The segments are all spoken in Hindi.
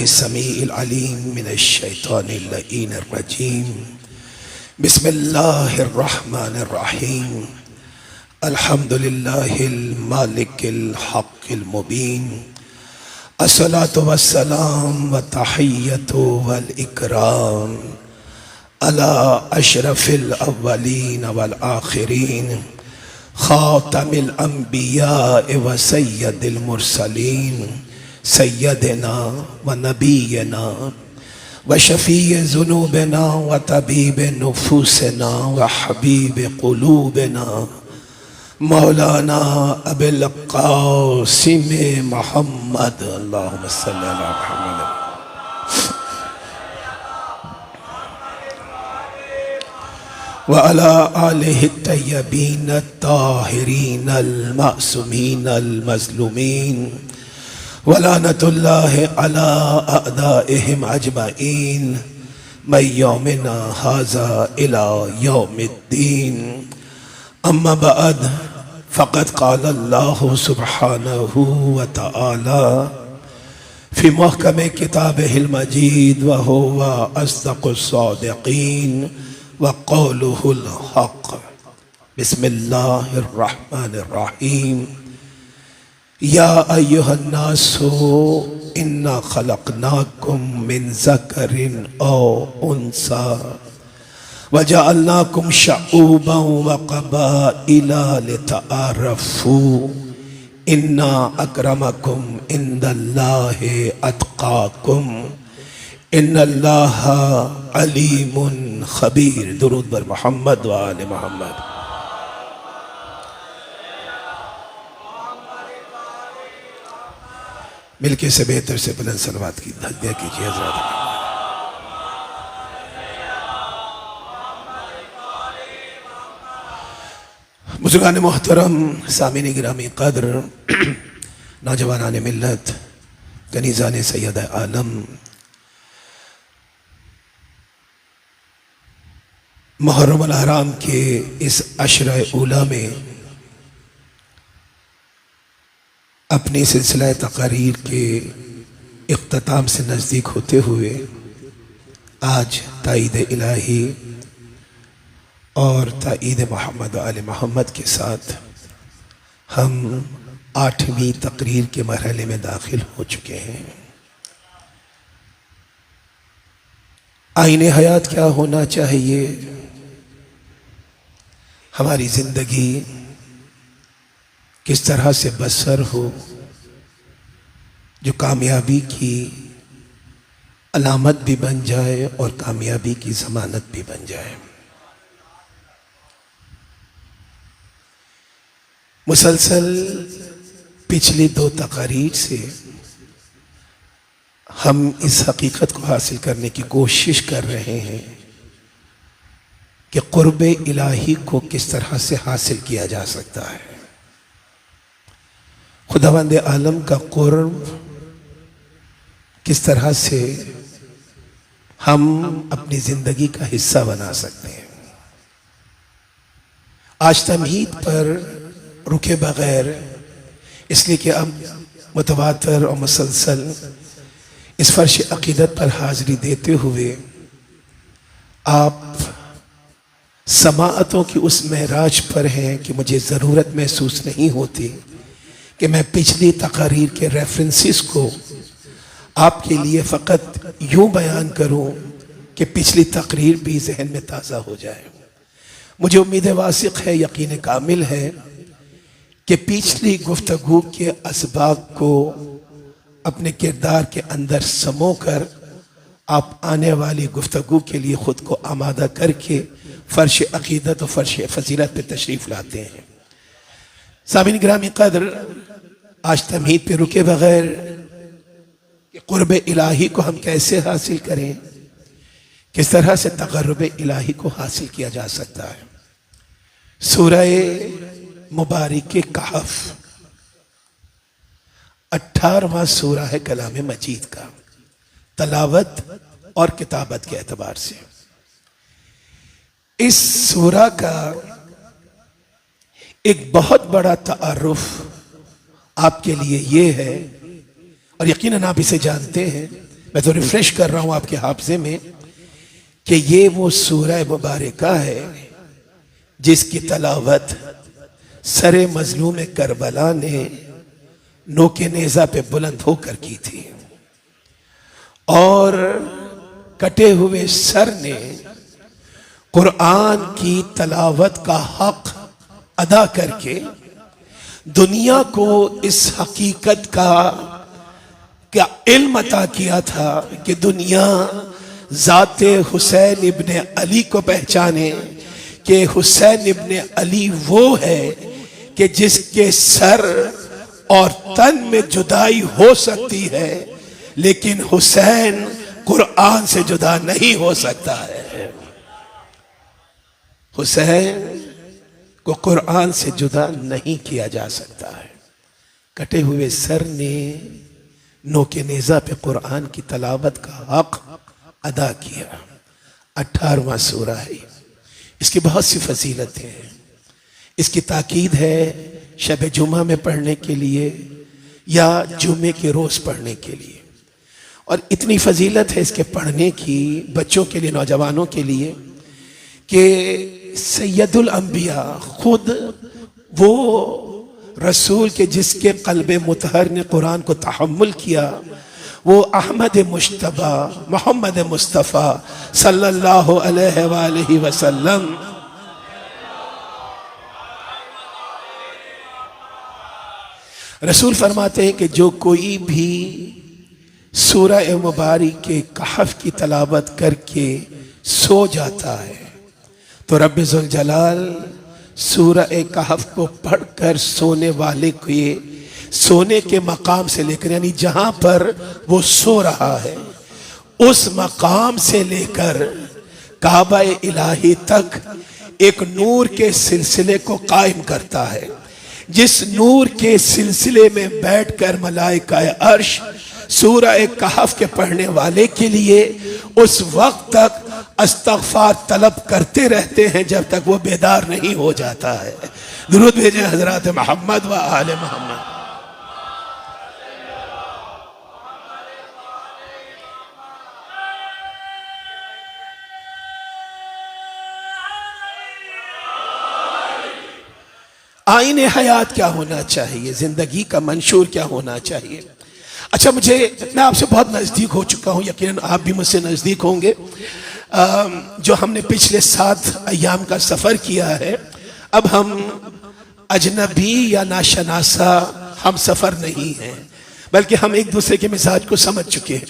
समीइल अलीम मिनश शैतानिर लईनिर रजीम। बिस्मिल्लाहिर रहमानिर रहीम। अल्हम्दुलिल्लाहिल मालिकिल हक़्क़िल मुबीन। अस्सलातु वस्सलाम व तहिय्यतु वल इकराम अला अशरफिल अव्वलीन वल आखिरीन खातमिल अंबिया व सय्यदिल मुरसलीन सय्यदना व नबीना व शफ़ीए ज़ुनूबना व तबीब नुफूसना व हबीब क़ुलूबना मौलाना अबुल क़ासिम मुहम्मद अल्लाहुम्मा सल्लि अला मुहम्मद व अला आलिहि तय्यबीन ताहिरीन अल मासूमीन अल मज़लूमीन व लानतुल्लाहि अला अअदाइहिम अजमईन मिन यौमिना हाज़ा इला यौमिद्दीन। अम्मा बअद फ़क़द क़ाल अल्लाहु सुब्हानहु व तआला फ़ी मुहकम किताबिहिल मजीद व हुवा अस्दक़ुस सादिक़ीन व क़ौलुहुल हक़्क़। बिस्मिल्लाहिर रहमानिर रहीम। या अय्युहन्नासु इन्ना खलक़नाकुम मिन ज़करिन औ उन्सा वजअलनाकुम शऊबन व क़बाइला लितआरफ़ू इन्ना अक्रमकुम इंदल्लाहि अत्क़ाकुम इन्नल्लाहा अलीमुन खबीर। दुरूद बर मोहम्मद व आले मोहम्मद। मिलके से बेहतर से बुलंद सलवात की हदिया कीजिए हज़रात। बुज़ुर्गान मोहतरम, सामिन गिरामी क़द्र, नौजवानान मिल्लत, कनीज़ान सैयद आलम, मुहर्रम अल हराम के इस अशरा ऊला में अपनी सिलसिला तक़रीर के इख्तिताम से नज़दीक होते हुए आज ताईद इलाही और ताईद मोहम्मद आले मोहम्मद के साथ हम 8वीं तक़रीर के मरहले में दाखिल हो चुके हैं। आईने हयात क्या होना चाहिए, हमारी ज़िंदगी किस तरह से बसर हो जो कामयाबी की अलामत भी बन जाए और कामयाबी की ज़मानत भी बन जाए। मुसलसल पिछली 2 तक़रीर से हम इस हकीकत को हासिल करने की कोशिश कर रहे हैं कि क़ुर्ब इलाही को किस तरह से हासिल किया जा सकता है। खुदावंद आलम का क़ुर्ब किस तरह से हम अपनी ज़िंदगी का हिस्सा बना सकते हैं। आज तमहीद पर रुके बगैर, इसलिए कि अब मुतवातर और मुसलसल इस फ़र्श अक़ीदत पर हाज़िरी देते हुए आप समाअतों की उस महराज पर हैं कि मुझे ज़रूरत महसूस नहीं होती कि मैं पिछली तक़रीर के रेफरेंसेस को आपके लिए फ़कत यूँ बयान करूँ कि पिछली तक़रीर भी जहन में ताज़ा हो जाए। मुझे उम्मीद वासिक़ है, यकीन कामिल है कि पिछली गुफ्तगू के असबाब को अपने किरदार के अंदर समो कर आप आने वाली गुफ्तगू के लिए ख़ुद को आमादा करके फ़र्श अक़ीदत और फ़र्श फ़ज़ीलत पे तशरीफ़ लाते हैं। सामिन गिरामी क़द्र, आज तमहीद पे रुके बगैर कि क़ुर्ब इलाही को हम कैसे हासिल करें, किस तरह से तक़र्रुब इलाही को हासिल किया जा सकता है। सूरह मुबारक कहफ़ 18वां सूरा है कलाम मजीद का, तलावत और किताबत के एतबार से। इस सूरा का एक बहुत बड़ा तारुफ आपके लिए ये है, और यकीनन आप इसे जानते हैं मैं तो रिफ्रेश कर रहा हूं आपके हाफजे में कि ये वो सूरह मुबारका है जिसकी तलावत सरे मजलूम करबला ने नोके नेजा पे बुलंद होकर की थी और कटे हुए सर ने कुरान की तलावत का हक अदा करके दुनिया को इस हकीकत का क्या इल्म अता किया था कि दुनिया जाते हुसैन इब्ने अली को पहचाने कि हुसैन इब्ने अली वो है कि जिसके सर और तन में जुदाई हो सकती है, लेकिन हुसैन कुरान से जुदा नहीं हो सकता है। हुसैन को कुरान से जुदा नहीं किया जा सकता है। कटे हुए सर ने नोके नेजा पे कुरान की तलावत का हक अदा किया। 18वां सूरा है। इसकी बहुत सी फजीलतें हैं। इसकी ताकीद है शब जुमा में पढ़ने के लिए या जुमे के रोज पढ़ने के लिए, और इतनी फजीलत है इसके पढ़ने की बच्चों के लिए, नौजवानों के लिए, कि सैयदुल अंबिया खुद वो रसूल के जिसके कल्बे मुतहर ने कुरान को तहम्मुल किया, वो अहमद मुश्तबा मोहम्मद मुस्तफ़ा सल्लल्लाहु अलैहि वसल्लम रसूल फरमाते हैं कि जो कोई भी सूरह मुबारक के कहफ की तलावत करके सो जाता है तो रब्बे जुल जलाल सूरह कहफ को पढ़कर सोने वाले के सोने के मकाम से लेकर, यानी जहां पर वो सो रहा है उस मकाम से लेकर काबा इलाही तक एक नूर के सिलसिले को कायम करता है, जिस नूर के सिलसिले में बैठकर मलाइका अर्श सूरह कहफ के पढ़ने वाले के लिए उस वक्त तक इस्तग़फ़ार तलब करते रहते हैं जब तक वो बेदार नहीं हो जाता है। दुरूद भेजें हज़रात मोहम्मद व आले मोहम्मद। आईने हयात क्या होना चाहिए, जिंदगी का मंशूर क्या होना चाहिए। अच्छा, मैं आपसे बहुत नज़दीक हो चुका हूँ, यकीनन आप भी मुझसे नज़दीक होंगे। जो हमने पिछले 7 अय्याम का सफ़र किया है, अब हम अजनबी या नाशनासा हम सफ़र नहीं हैं, बल्कि हम एक दूसरे के मिजाज को समझ चुके हैं।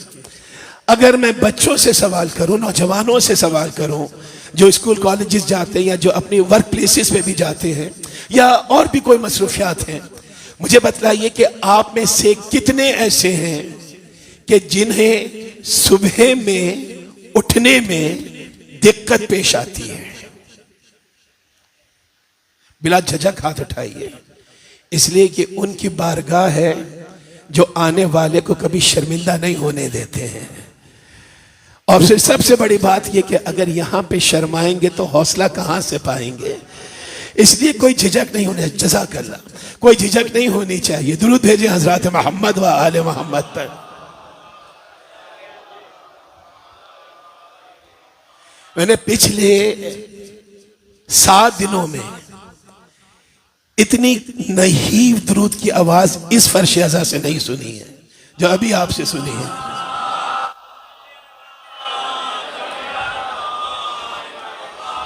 अगर मैं बच्चों से सवाल करूं, नौजवानों से सवाल करूं जो स्कूल कॉलेजेस जाते हैं या जो अपनी वर्क प्लेसेस में भी जाते हैं या और भी कोई मसरूफियात हैं, मुझे बतलाइए कि आप में से कितने ऐसे हैं कि जिन्हें सुबह में उठने में दिक्कत पेश आती है। बिला झिझक हाथ उठाइए, इसलिए कि उनकी बारगाह है जो आने वाले को कभी शर्मिंदा नहीं होने देते हैं। और फिर सबसे बड़ी बात यह कि अगर यहां पे शर्माएंगे तो हौसला कहां से पाएंगे, इसलिए कोई झिझक नहीं होनी, जज़ाकल्लाह, कोई झिझक नहीं होनी चाहिए। दुरूद भेजें हज़रात मोहम्मद व आले मोहम्मद पर। मैंने पिछले 7 दिनों में इतनी नहीव दुरूद की आवाज इस फर्श अज़ा से नहीं सुनी है जो अभी आपसे सुनी है।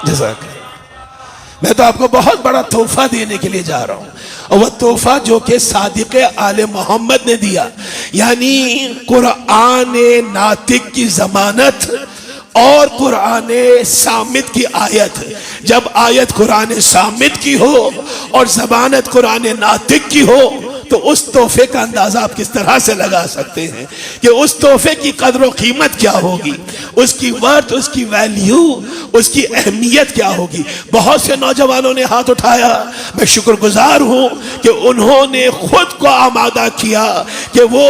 जज़ाकल्लाह। मैं तो आपको बहुत बड़ा तोहफा देने के लिए जा रहा हूं, और वह तोहफा जो कि सादिक आले मोहम्मद ने दिया, यानी कुरान नातिक की जमानत और कुरान सामित की आयत। जब आयत कुरान सामित की हो और जमानत कुरान नातिक की हो तो उस तोहफे का अंदाजा आप किस तरह से लगा सकते हैं कि उस तोहफे की कदर और कीमत क्या होगी, उसकी वर्थ, उसकी वैल्यू, उसकी अहमियत क्या होगी। बहुत से नौजवानों ने हाथ उठाया, मैं शुक्रगुजार हूं कि उन्होंने खुद को आमादा किया कि वो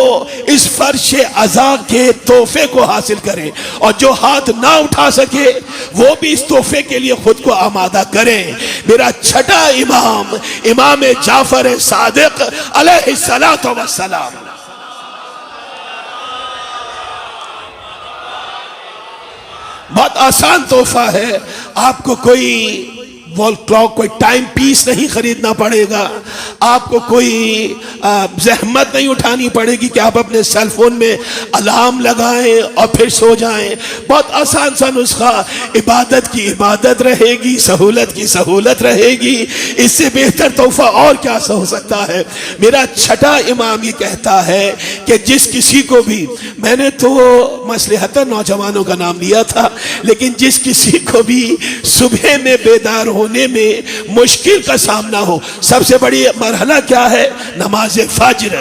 इस फर्श अज़ा के तोहफे को हासिल करें, और जो हाथ ना उठा सके वो भी इस तोहफे के लिए खुद को आमादा करें। मेरा छठा इमाम, इमाम जाफर सादिक अलैहिस्सलातु वस्सलाम, बहुत आसान तोहफा है। आपको कोई वॉल क्लॉक, कोई टाइम पीस नहीं खरीदना पड़ेगा। आपको कोई जहमत नहीं उठानी पड़ेगी कि आप अपने सेल फोन में अलार्म लगाएं और फिर सो जाएं। बहुत आसान सा नुस्खा, इबादत की इबादत रहेगी, सहूलत की सहूलत रहेगी। इससे बेहतर तोहफा और क्या हो सकता है। मेरा छठा इमाम ये कहता है कि जिस किसी को भी, मैंने तो मसलहतन नौजवानों का नाम लिया था, लेकिन जिस किसी को भी सुबह में बेदार होने में मुश्किल का सामना हो, सबसे बड़ी मरहला क्या है? नमाज फज्र।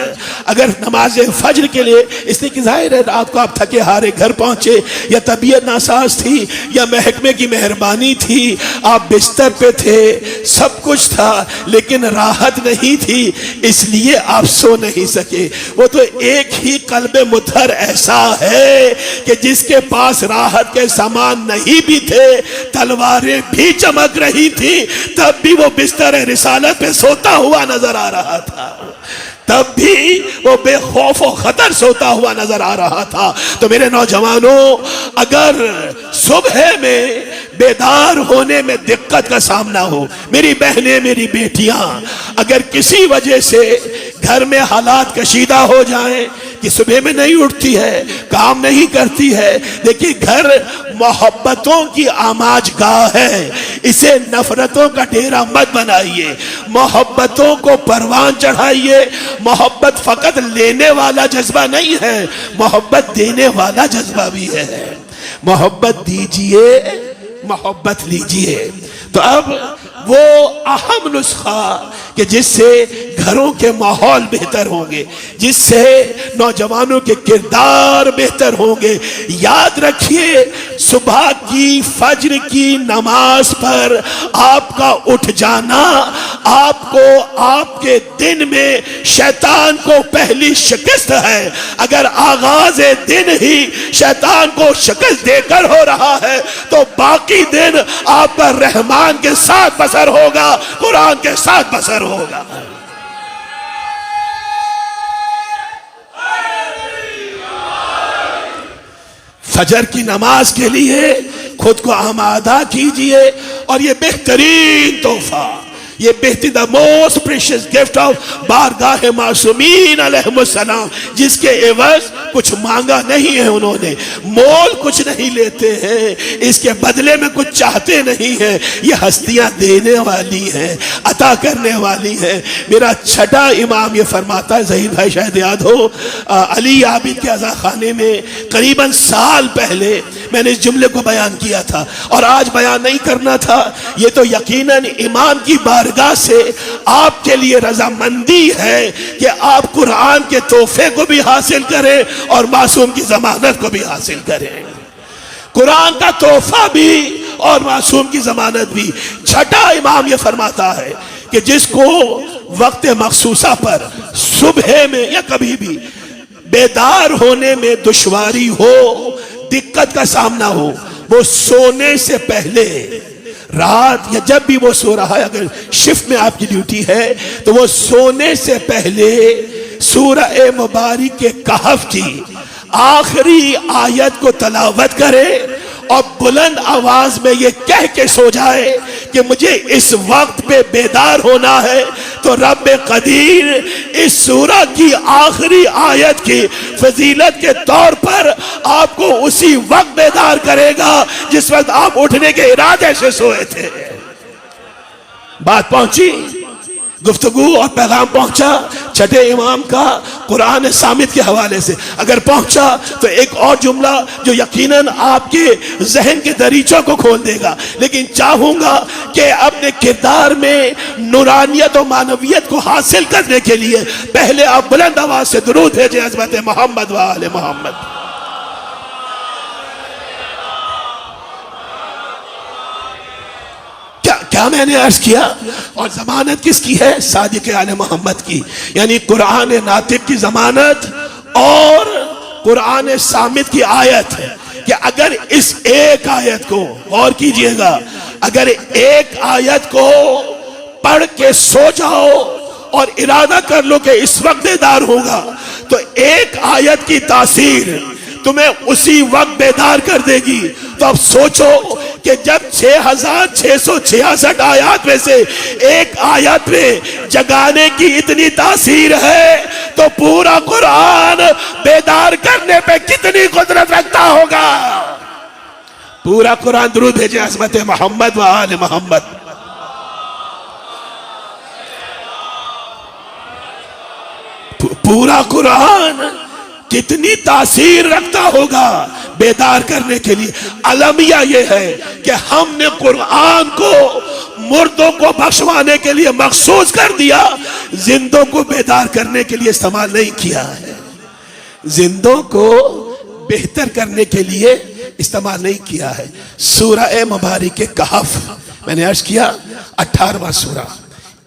अगर नमाज फज्र के लिए, इसलिए कि जाहिर है रात को आप थके हारे घर पहुंचे, या तबीयत नासाज थी, या महकमे की मेहरबानी थी, आप बिस्तर पे थे, सब कुछ था, लेकिन राहत नहीं थी, इसलिए आप सो नहीं सके। वो तो एक ही कल्बे मुतहर ऐसा है कि जिसके पास राहत के सामान नहीं भी थे, तलवारें भी चमक रही थी, तब भी वो बिस्तर रिसालत पे सोता हुआ नजर आ रहा था, तब भी वो बेखौफ और खतर सोता हुआ नजर आ रहा था। तो मेरे नौजवानों, अगर सुबह में बेदार होने में दिक्कत का सामना हो, मेरी बहनें, मेरी बेटियां, अगर किसी वजह से घर में हालात कशीदा हो जाएं कि सुबह में नहीं उठती है, काम नहीं करती है, देखिए घर मोहब्बतों की आमाजगाह है, इसे नफरतों का डेरा मत बनाइए। मोहब्बतों को परवान चढ़ाइए। मोहब्बत फकत लेने वाला जज्बा नहीं है, मोहब्बत देने वाला जज्बा भी है। मोहब्बत दीजिए, मोहब्बत लीजिए। तो अब वो अहम नुस्खा कि जिससे घरों के माहौल बेहतर होंगे, जिससे नौजवानों के किरदार बेहतर होंगे। याद रखिए, सुबह की फज्र की नमाज पर आपका उठ जाना आपको आपके दिन में शैतान को पहली शिकस्त है। अगर आगाज दिन ही शैतान को शिकस्त देकर हो रहा है, तो बाकी दिन आप पर रहमान के साथ बसर होगा, कुरान के साथ बसर होगा। फजर की नमाज के लिए खुद को आमादा कीजिए, और ये बेहतरीन तोहफा, ये बेहतरीन, the most precious gift of बारगाह मासूमीन अलैहिमुस्सलाम, जिसके एवज कुछ मांगा नहीं है उन्होंने, मोल कुछ नहीं लेते हैं, इसके बदले में कुछ चाहते नहीं है। ये हस्तियां देने वाली हैं, अता करने वाली हैं। मेरा छठा इमाम ये फरमाता है, ज़हीर भाई शायद याद हो, अली आबिद के अज़ा खाने में करीबन साल पहले मैंने इस जुमले को बयान किया था, और आज बयान नहीं करना था। ये तो यकीनन इमाम की बारगाह से आपके लिए रजामंदी है कि आप कुरान के तोहफे को भी हासिल करें और मासूम की जमानत को भी हासिल करें। कुरान का तोहफा भी और मासूम की जमानत भी। छठा इमाम ये फरमाता है कि जिसको वक्त मखसूसा पर सुबह में या कभी भी बेदार होने में दुश्वारी हो, दिक्कत का सामना हो, वो सोने से पहले, रात या जब भी वो सो रहा है, अगर शिफ्ट में आपकी ड्यूटी है, तो वो सोने से पहले सूरह मुबारक के कहफ की आखिरी आयत को तलावत करे और बुलंद आवाज में ये कह के सो जाए कि मुझे इस वक्त पे बेदार होना है, तो रब कदीर इस सूरह की आखिरी आयत की फजीलत के तौर पर आपको उसी वक्त बेदार करेगा जिस वक्त आप उठने के इरादे से सोए थे। बात पहुंची, गुफ्तगू और पैगाम पहुंचा छठे इमाम का कुरान सामित के हवाले से। अगर पहुंचा तो एक और जुमला जो यकीनन आपके जहन के दरीचों को खोल देगा, लेकिन चाहूंगा कि अपने किरदार में नूरानियत और मानवियत को हासिल करने के लिए पहले आप बुलंद आवाज से दुरूद भेजें हज़रत मोहम्मद व आले मोहम्मद। क्या मैंने अर्ज किया? और जमानत किसकी है? सादिक आले मोहम्मद की, यानी कुरान नातिक की जमानत और कुरान सामित की आयत है कि अगर इस एक आयत को, गौर कीजिएगा, अगर एक आयत को पढ़ के सो जाओ और इरादा कर लो कि इस वक्त बेदार होगा, तो एक आयत की तासीर तुम्हें उसी वक्त बेदार कर देगी। तो अब सोचो कि जब 6666 आयत में से एक आयत में जगाने की इतनी तासीर है, तो पूरा कुरान बेदार करने पे कितनी कुदरत रखता होगा। पूरा कुरान दुरूद भेजे अज़मत मोहम्मद व आले मोहम्मद। पूरा कुरान कितनी तासीर रखता होगा बेदार करने के लिए। अलमिया ये है कि हमने कुरान को मुर्दों को बख्शवाने के लिए मखसूस कर दिया, जिंदों को बेदार करने के लिए इस्तेमाल नहीं किया है। जिंदों को बेहतर करने के लिए इस्तेमाल नहीं किया है। सूरह मुबारक कहफ मैंने अर्ज किया 18वां सूरा,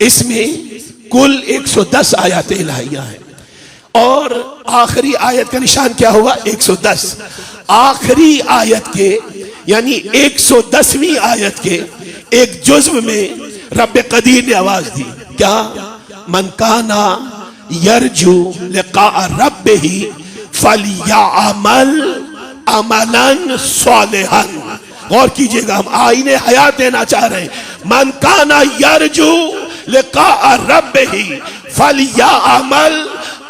इसमें कुल 110 आयतें इलाहियां हैं और आखिरी आयत का निशान क्या हुआ 110। आखिरी आयत के यानी 110वीं आयत के एक जुज्व में रब कदीर ने आवाज दी, क्या मन काना यरजू लिका रब्बिही फलयअमल अमलन सालिहन। गौर कीजिएगा, हम आईने हयात देना चाह रहे हैं। मन काना यरजू लिका रब्बिही फलयअमल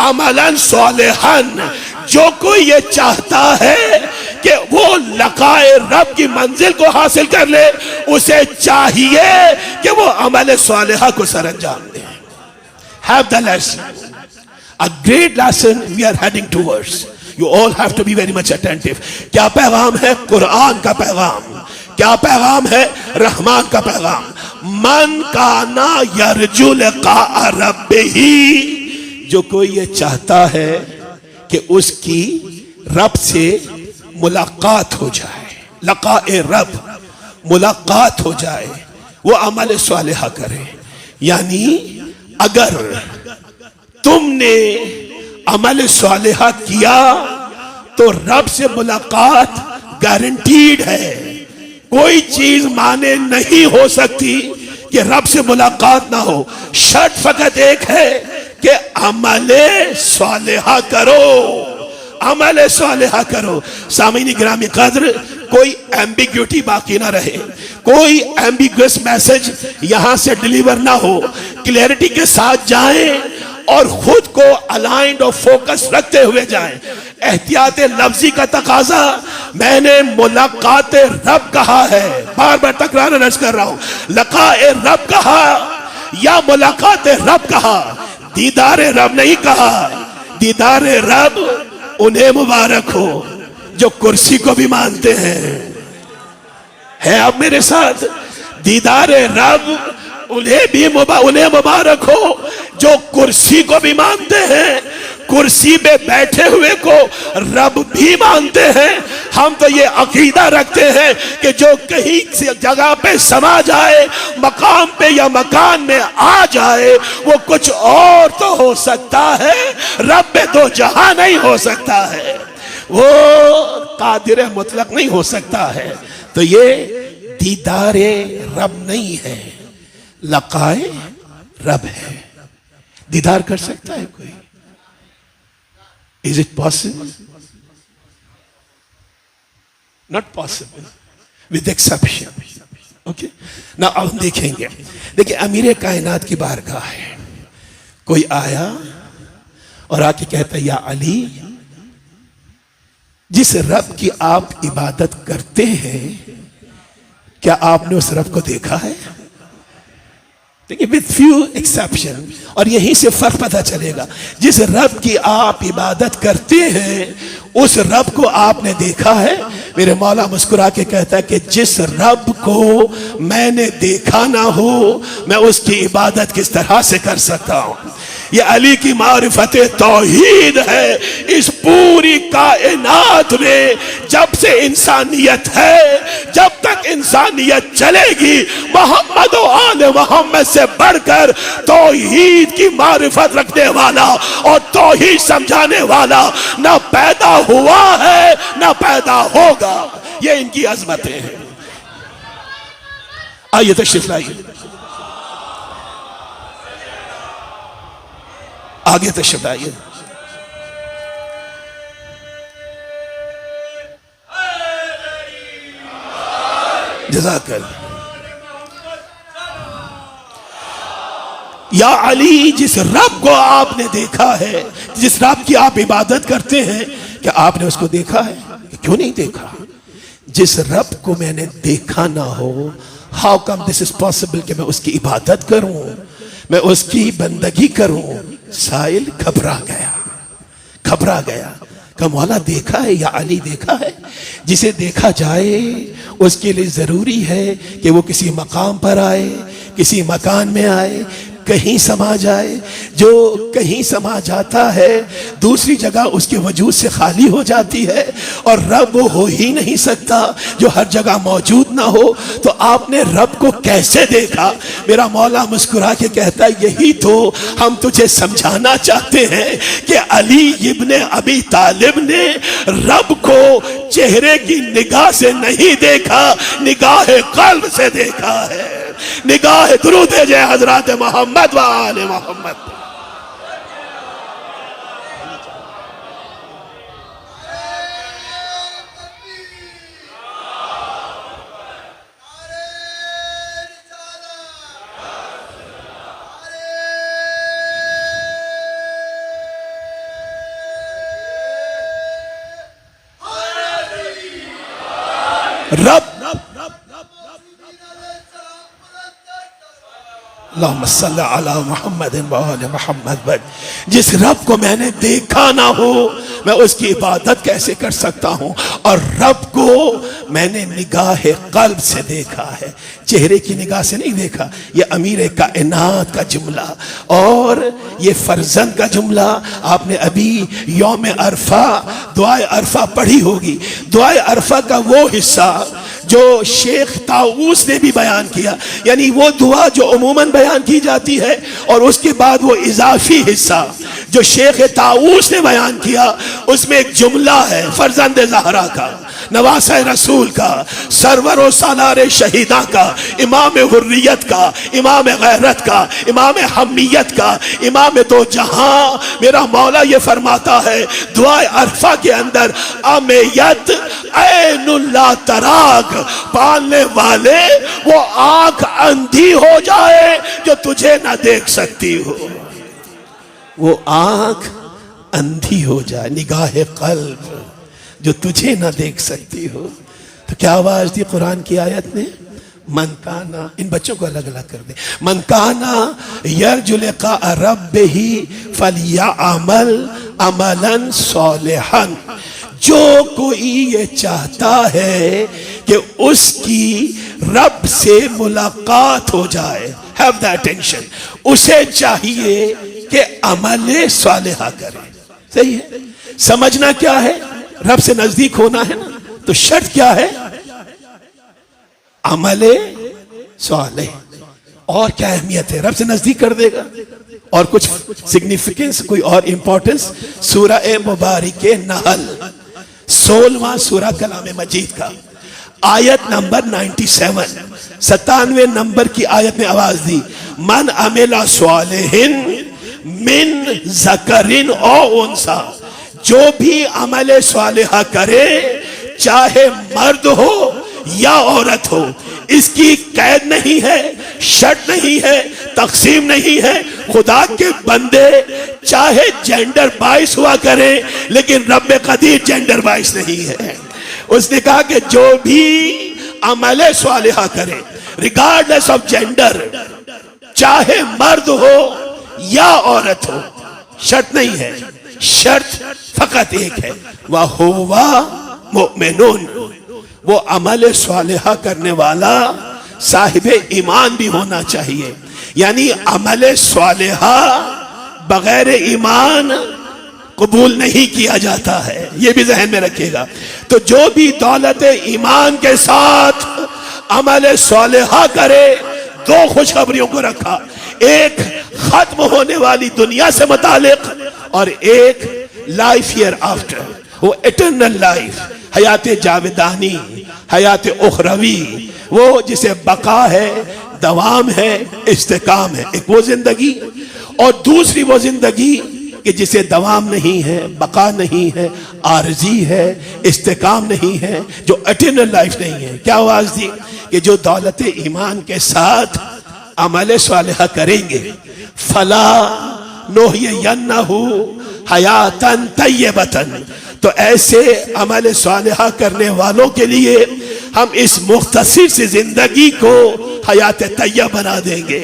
अमलन सालिहन। जो कोई ये चाहता है कि वो लकाए रब की मंजिल को हासिल कर ले, उसे चाहिए कि वो अमल सालिहा को सरअंजाम दे। Have the lesson, a great lesson we are heading towards. You all have to be very much attentive. क्या पैगाम है कुरान का पैगाम, क्या पैगाम है रहमान का पैगाम। मन काना यरजू लिका रब्बिही, जो कोई ये चाहता है कि उसकी रब से मुलाकात हो जाए, लकाए रब मुलाकात हो जाए, वो अमल सालिहा करे। यानी अगर तुमने अमल सालिहा किया तो रब से मुलाकात गारंटीड है। कोई चीज माने नहीं हो सकती कि रब से मुलाकात ना हो। शर्त फकत एक है कि अमले सालिहा करो, अमल सालिहा करो। सामीन ग्रामी कद्र, कोई एम्बिग्यूटी बाकी ना रहे, कोई एम्बिगुअस मैसेज यहां से डिलीवर ना हो। क्लैरिटी के साथ जाएं और खुद को अलाइंड और फोकस रखते हुए जाएं। एहतियात लफ्जी का तकाजा, मैंने मुलाकात रब कहा है, बार बार तकरार अर्ज कर रहा हूं। लकाए रब कहा या मुलाकात रब कहा, दीदार रब नहीं कहा। दीदार रब उन्हें मुबारक हो जो कुर्सी को भी मानते हैं। है आप मेरे साथ? दीदार रब उन्हें मुबारक हो जो कुर्सी को भी मानते हैं, कुर्सी पे बैठे हुए को रब भी मानते हैं। हम तो ये अकीदा रखते हैं कि जो कहीं से जगह पे समा जाए, मकाम पे या मकान में आ जाए, वो कुछ और तो हो सकता है, रब पे दो जहां नहीं हो सकता है, वो कादिर मुतलक नहीं हो सकता है। तो ये दीदारे रब नहीं है, लकाए रब है। दीदार कर सकता है कोई? Is it possible? Not possible, with exception. Okay? Now अब हम देखेंगे। देखिए, अमीर कायनात की बारगाह है, कोई आया और आके कहता, या अली, जिस रब की आप इबादत करते हैं, क्या आपने उस रब को देखा है? देखिए, विद फ्यू एक्सेप्शन, और यहीं से फर्क पता चलेगा। जिस रब की आप इबादत करते हैं, उस रब को आपने देखा है? मेरे मौला मुस्कुरा के कहता है कि जिस रब को मैंने देखा ना हो, मैं उसकी इबादत किस तरह से कर सकता हूं? ये अली की मारिफत तौहीद है। इस पूरी कायनात में जब से इंसानियत है, जब तक इंसानियत चलेगी, मोहम्मद और आले मोहम्मद से बढ़कर तौहीद की मारिफत रखने वाला और तौहीद समझाने वाला ना पैदा हुआ है ना पैदा होगा। ये इनकी अजमतें हैं। आइए तशरीफ लाइए, आगे तशरीफ लाइए। जज़ाकल्लाह। या अली, जिस रब को आपने देखा है, जिस रब की आप इबादत करते हैं, क्या आपने उसको देखा है? क्यों नहीं देखा? जिस रब को मैंने देखा ना हो, how come this is possible कि मैं उसकी इबादत करूं, मैं उसकी बंदगी करूं? साइल घबरा गया। का मौला देखा है या अली देखा है? जिसे देखा जाए उसके लिए जरूरी है कि वो किसी मकाम पर आए, किसी मकान में आए, कहीं समा जाए। जो कहीं समा जाता है दूसरी जगह उसके वजूद से खाली हो जाती है, और रब वो हो ही नहीं सकता जो हर जगह मौजूद ना हो। तो आपने रब को कैसे देखा? मेरा मौला मुस्कुरा के कहता है, यही तो हम तुझे समझाना चाहते हैं कि अली इब्ने अबी तालिब ने रब को चेहरे की निगाह से नहीं देखा, निगाह कल्ब से देखा है। निगाह दुरूद जय हजरत मोहम्मद व आले मोहम्मद। रब अल्लाहुम्मा सल्ली अला मुहम्मद व आले मुहम्मद। जिस रब को मैंने देखा ना हो, मैं उसकी इबादत कैसे कर सकता हूं? और रब को मैंने निगाह कल्ब से देखा है, चेहरे की निगाह से नहीं देखा। ये अमीर कायनात का जुमला और ये फर्जंद का जुमला आपने अभी यौम अरफा दुआए अरफा पढ़ी होगी। दुआए अरफा का वो हिस्सा जो शेख ताऊस ने भी बयान किया, यानी वो दुआ जो उमूमन बयान की जाती है, और उसके बाद वो इजाफी हिस्सा जो शेख ताऊस ने बयान किया, उसमें एक जुमला है फर्जंद ज़हरा का, नवासा रसूल का, सरवर व सालार शहीदा का, इमाम हुर्रियत का, इमाम गैरत का, इमाम हमीयत का, इमाम दो जहां। मेरा मौला ये फरमाता है दुआ अरफा के अंदर, अमेयत ऐनुल्ला तराक, पालने वाले वो आंख अंधी हो जाए जो तुझे ना देख सकती हो। वो आंख अंधी हो जाए, निगाह कल्ब जो तुझे ना देख सकती हो। तो क्या आवाज दी कुरान की आयत ने? मनकाना, इन बच्चों को अलग अलग कर दे, मनकाना यरजु लिका रब्बिही फलियअमल अमलन सालिहन। जो कोई ये चाहता है कि उसकी रब से मुलाकात हो जाए, हैव दैट टेंशन, उसे चाहिए कि अमल सालिहा करे। सही है? समझना क्या है? रब से नजदीक होना है ना, तो शर्त क्या है? अमले सालेह। और क्या अहमियत है? रब से नजदीक कर देगा। और कुछ सिग्निफिकेंस, कोई और इंपॉर्टेंस? सूरह मुबारक नहल 16वां सूरह कलाम मजीद का आयत नंबर 97, 97 नंबर की आयत में आवाज दी, मन अमिला सालिहिन मिन ज़करिन औ उनसा। जो भी अमल सालिहा करे, चाहे मर्द हो या औरत हो, इसकी कैद नहीं है, शर्त नहीं है, तकसीम नहीं है। खुदा के बंदे चाहे जेंडर बाइस हुआ करे, लेकिन रब कदीर जेंडर बाइस नहीं है। उसने कहा कि जो भी अमल सालिहा करे, रिगार्डलेस ऑफ जेंडर, चाहे मर्द हो या औरत हो, शर्त नहीं है, शर्त फकत एक है, वह हुवा मुमिनुन। वो अमल सालिहा करने वाला साहिब ईमान भी होना चाहिए। यानी अमल सालिहा बगैर ईमान कबूल नहीं किया जाता है, ये भी जहन में रखिएगा। तो जो भी दौलत ईमान के साथ अमल सालिहा करे, दो खुशखबरियों को रखा, एक खत्म होने वाली दुनिया से मुतालिक और एक लाइफ ईयर आफ्टर, वो इटर्नल लाइफ, हयात जावेदानी, हयात उखरवी, वो जिसे बका है, दवाम है, इस्तेकाम है। एक वो जिंदगी, और दूसरी वो जिंदगी कि जिसे दवाम नहीं है, बका नहीं है, आरजी है, इस्तेकाम नहीं है, जो इटर्नल लाइफ नहीं है। क्या आवाज दी कि जो दौलत ईमान के साथ अमल सालिहा करेंगे, फला नोहियन्नहु हयातन तय्यबतन, तो ऐसे अमल सालिहा करने वालों के लिए हम इस मुख्तसर सी जिंदगी को हयात तैयब बना देंगे,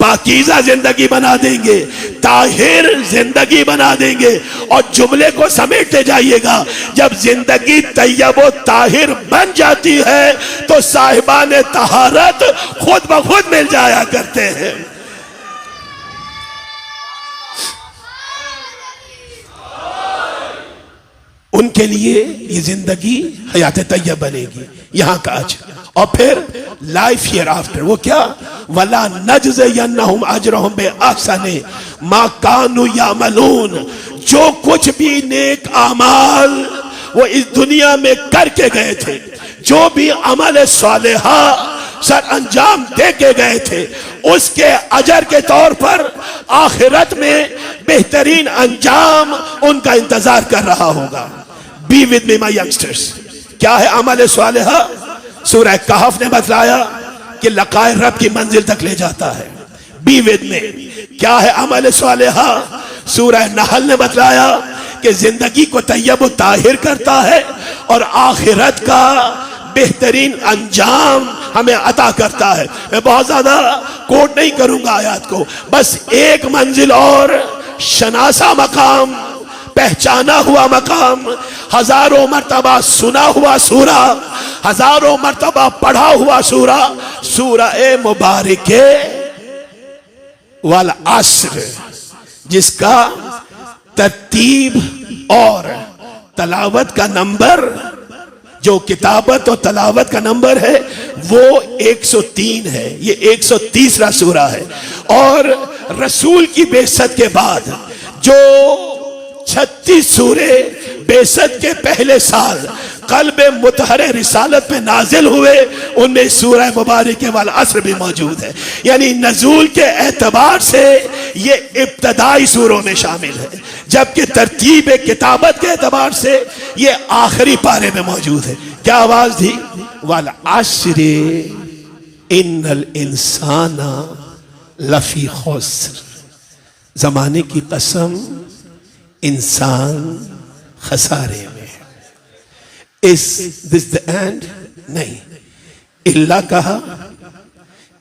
पाकीज़ा जिंदगी बना देंगे, ताहिर जिंदगी बना देंगे। और जुमले को समेटते जाइएगा, जब जिंदगी तैयब व ताहिर बन जाती है तो साहिबान तहारत खुद ब खुद मिल जाया करते हैं। उनके लिए ये जिंदगी हयात तैयब बनेगी यहाँ का आज, और फिर लाइफ हियर आफ्टर। वो क्या? वला नजज़यन्नहुम अजरहुम बिअहसनि मा कानू यामलून, जो कुछ भी नेक अमाल वो इस दुनिया में करके गए थे, जो भी अमल सालिहा सर अंजाम दे के गए थे, उसके अजर के तौर पर आखिरत में बेहतरीन अंजाम उनका इंतजार कर रहा होगा। Be with me my youngsters, क्या है अमल सालिहा? सूरह कहफ ने बतलाया कि लकाए रब की मंजिल तक ले जाता है। बी विद में क्या है अमल सालिहा? सूरह नहल ने बतलाया कि जिंदगी को तैयब व ताहिर करता है और आखिरत का बेहतरीन अंजाम हमें अता करता है। मैं बहुत ज्यादा कोट नहीं करूंगा आयत को, बस एक मंजिल और, शनासा मकाम, पहचाना हुआ मकाम, हजारों मर्तबा सुना हुआ सूरा, हजारों मर्तबा पढ़ा हुआ सूरा, सूरा ए मुबारके वाल अस्र, जिसका तरतीब और तलावत का नंबर, जो किताबत और तलावत का नंबर है वो 103 है। ये 130वां सूरा है। और रसूल की बेइज्जत के बाद जो 36 सूरे बेइज्जत के पहले साल कल्ब मुतहरे रिसालत में नाजिल हुए, उनमें सूरह मुबारक वाल अस्र भी मौजूद है। यानी नजूल के एतबार से ये इब्तदाई सूरों में शामिल है, जबकि तरतीब किताबत के एतबार से ये आखिरी पारे में मौजूद है। क्या आवाज थी? वाल अस्र इन्नल इंसाना लफी खुस्र, जमाने की कसम इंसान खसारे में। इस दिस द एंड? नहीं, इल्ला कहा,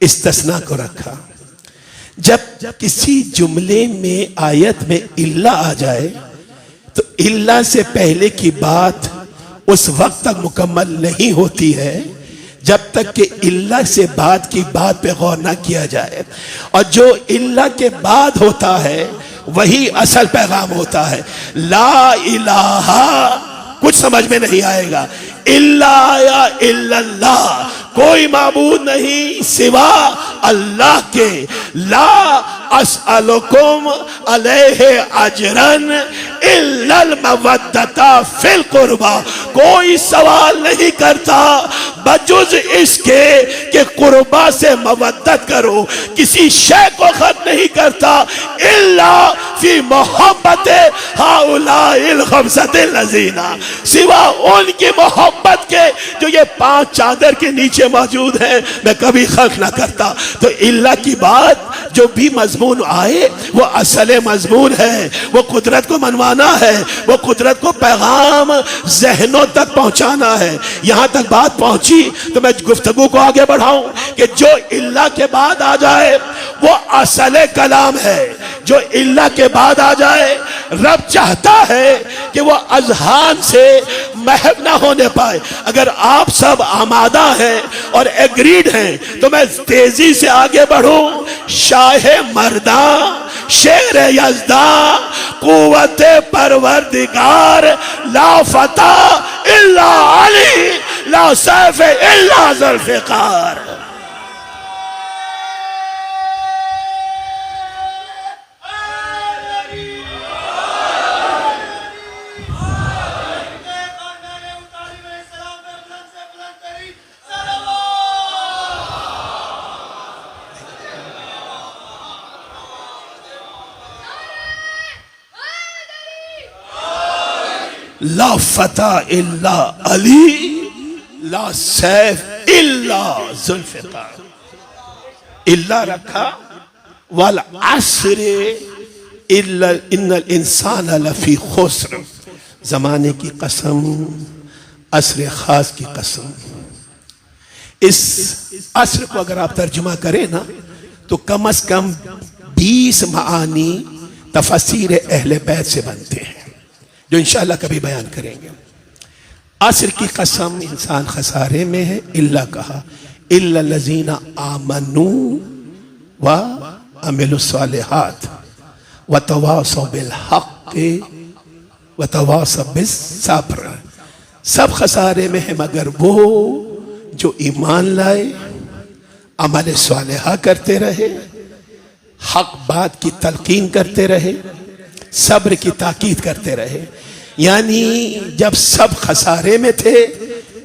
इस्तिस्ना को रखा। जब किसी जुमले में आयत में इल्ला आ जाए तो इल्ला से पहले की बात उस वक्त तक मुकम्मल नहीं होती है जब तक कि इल्ला से बाद की बात पे गौर ना किया जाए। और जो इल्ला के बाद होता है वही असल पैगाम होता है। ला इलाहा कुछ समझ में नहीं आएगा, इल्ला या इल्लल्लाह, कोई माबूद नहीं सिवा अल्लाह के। ला अस्अलुकुम अलैहि अजरन इल्लल मवद्दता फिल कुर्बा, कोई सवाल नहीं करता बजुज इसके कि कुर्बा से मवद्दत करो, किसी शय को खत्म नहीं करता इल्ला फी मोहब्बत हाउलाइल खमसतिल लजीना, सिवा उनकी मोहब्बत के जो ये 5 चादर के नीचे मौजूद है, मैं कभी खल्क ना करता। तो इल्ला की बात जो भी मजमून आए वो असल मजमून है, वो कुदरत को मनवाना है, वो कुदरत को पैगाम जहनों तक पहुंचाना है। यहां तक बात पहुंची तो मैं गुफ्तगू को आगे बढ़ाऊं कि जो इल्ला के बाद आ जाए वो असल कलाम है। जो इल्ला के बाद आ जाए, रब चाहता है कि वो अजहान से महव ना होने पाए। अगर आप सब आमादा हैं और एग्रीड हैं तो मैं तेजी से आगे बढ़ूं। शाह मर्दा शेर यज़दा कुव्वत परवरदिगार, ला फता इल्ला अली, ला सैफ इल्ला ज़ुल्फ़िकार। ला फता इल्ला अली, ला सैफ इल्ला जुल्फिकार, इल्ला रखा, वल अस्र इल्ला इन्नल इंसान लफी खुस्र, जमाने की कसम, अस्र खास की कसम। इस अस्र को अगर आप तर्जुमा करें ना तो कम से कम 20 मानी तफसीर अहले बैत से बनते हैं, जो इंशाअल्लाह कभी बयान करेंगे। अस्र की कसम, इंसान खसारे में है। इल्ला कहा, इल्ला लजीना आमनू व अमिलुस सालिहात व तवासौ बिल हक़्क़ि व तवासौ बिस सब्र। सब खसारे में है मगर वो जो ईमान लाए, अमल सालिहा करते रहे, हक बात की तलकीन करते रहे, सब्र की ताकीद करते रहे। यानी जब सब खसारे में थे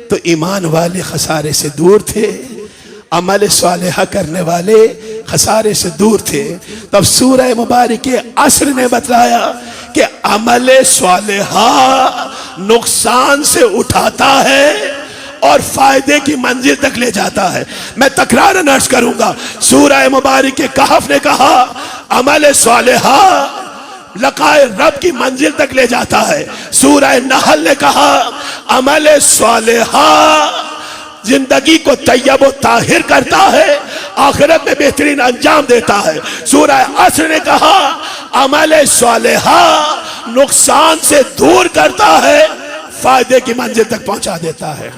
तो ईमान वाले खसारे से दूर थे, अमल सालिहा करने वाले खसारे से दूर थे। तब सूरह मुबारक अस्र ने बतलाया कि अमल सालिहा नुकसान से उठाता है और फायदे की मंजिल तक ले जाता है। मैं तकरारन अर्ज करूंगा, सूरह मुबारक कहफ ने कहा अमल सालिहा लकाए रब की मंजिल तक ले जाता है। सूरह नहल ने कहा अमल सालिहा जिंदगी को तैयब व ताहिर करता है, आखिरत में बेहतरीन अंजाम देता है। सूरह अस्र ने कहा अमल सालिहा नुकसान से दूर करता है, फायदे की मंजिल तक पहुंचा देता है।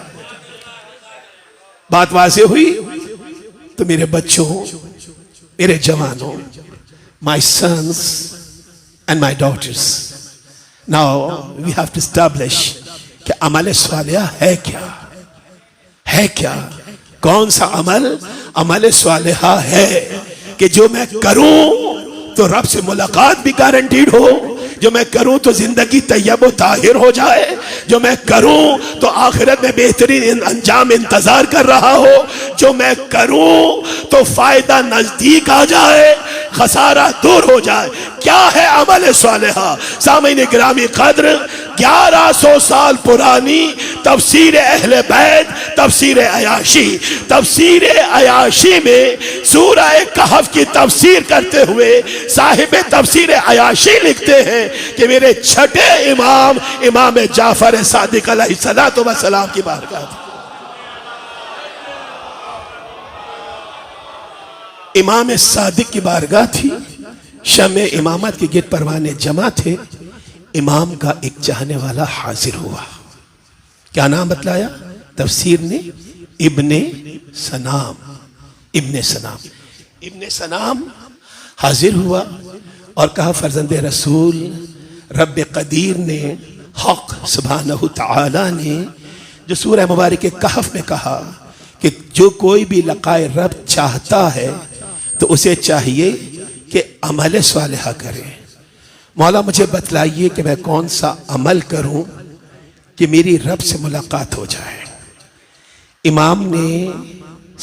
बात वाज़ेह हुई? तो मेरे बच्चों, मेरे जवानों, my sons and my daughters, now we have to establish कि अमल सालिहा है क्या, है क्या? कौन सा अमल? अमल सालिहा है कि जो मैं करूं तो रब से मुलाकात भी गारंटीड हो, जो मैं करूं तो जिंदगी तैयब व ताहिर हो जाए, जो मैं करूं तो आखिरत में बेहतरीन अंजाम इंतजार कर रहा हो, जो मैं करूं तो फायदा नजदीक आ जाए, खसारा दूर हो जाए। क्या है अमल सालिहा? सामईन गिरामी कद्र, 1100 साल पुरानी तफसीर अहले बैत, तफसीर अयाशी। तफसीर अयाशी में सूरह कहफ की तफसीर करते हुए साहिब तफसीर अयाशी लिखते हैं कि मेरे छठे इमाम, इमाम जाफर सादिक अलैहिस्सलातु वस्सलाम की बारगाह थी। इमाम सादिक की बारगाह थी, शमे इमामत के गिरद परवाने जमा थे। इमाम का एक चाहने वाला हाजिर हुआ। क्या नाम बतलाया तफसीर ने? इब्ने सनाम। इब्ने सनाम, इब्ने सनाम हाजिर हुआ और कहा फर्जंदे रसूल, रब कदीर ने, हक सुब्हानहु तआला ने जो सूरह मुबारक कहफ में कहा कि जो कोई भी लकाए रब चाहता है तो उसे चाहिए कि अमल सालिहा करे। मौला मुझे बतलाइए कि मैं कौन सा अमल करूं कि मेरी रब से मुलाकात हो जाए। इमाम ने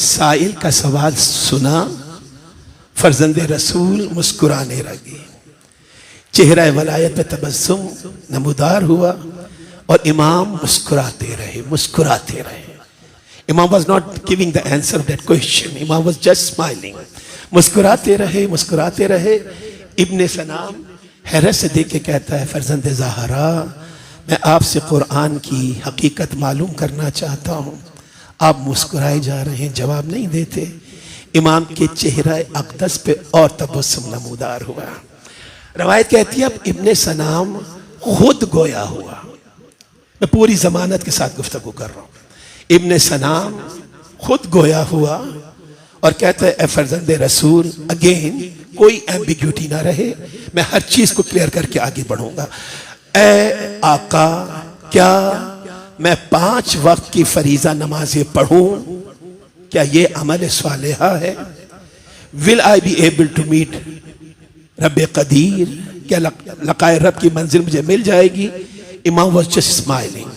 साइल का सवाल सुना, फर्जंदे रसूल मुस्कुराने लगे, चेहरा वलायत में तबस्सुम नमूदार हुआ और इमाम मुस्कुराते रहे, मुस्कुराते रहे। इमाम was not giving the answer of that question, इमाम was just smiling। मुस्कुराते रहे, मुस्कुराते रहे। इब्ने सनाम हैरत से देख के कहता है, फर्जंदे ज़हरा, मैं आपसे कुरान की हकीकत मालूम करना चाहता हूँ। आप मुस्कुराए जा रहे हैं, जवाब नहीं देते। इमाम के चेहरा अक़दस पे और तबस्सुम नमूदार हुआ। रवायत कहती है अब इब्ने सनाम खुद गोया हुआ। मैं पूरी जमानत के साथ गुफ्तगू कर रहा हूँ। इब्ने सनाम खुद गोया हुआ और कहता है, ए फर्जंदे रसूल, अगेन कोई एम्बिग्यूटी ना रहे, मैं हर चीज को क्लियर करके आगे बढ़ूंगा। ए आका, क्या मैं 5 वक्त की फरीजा नमाजें पढ़ूं? क्या ये अमल सालिहा है? Will I be able to meet रब कदीर? क्या लकाए रब की मंजिल मुझे मिल जाएगी? इमाम वाज जस्ट स्माइलिंग।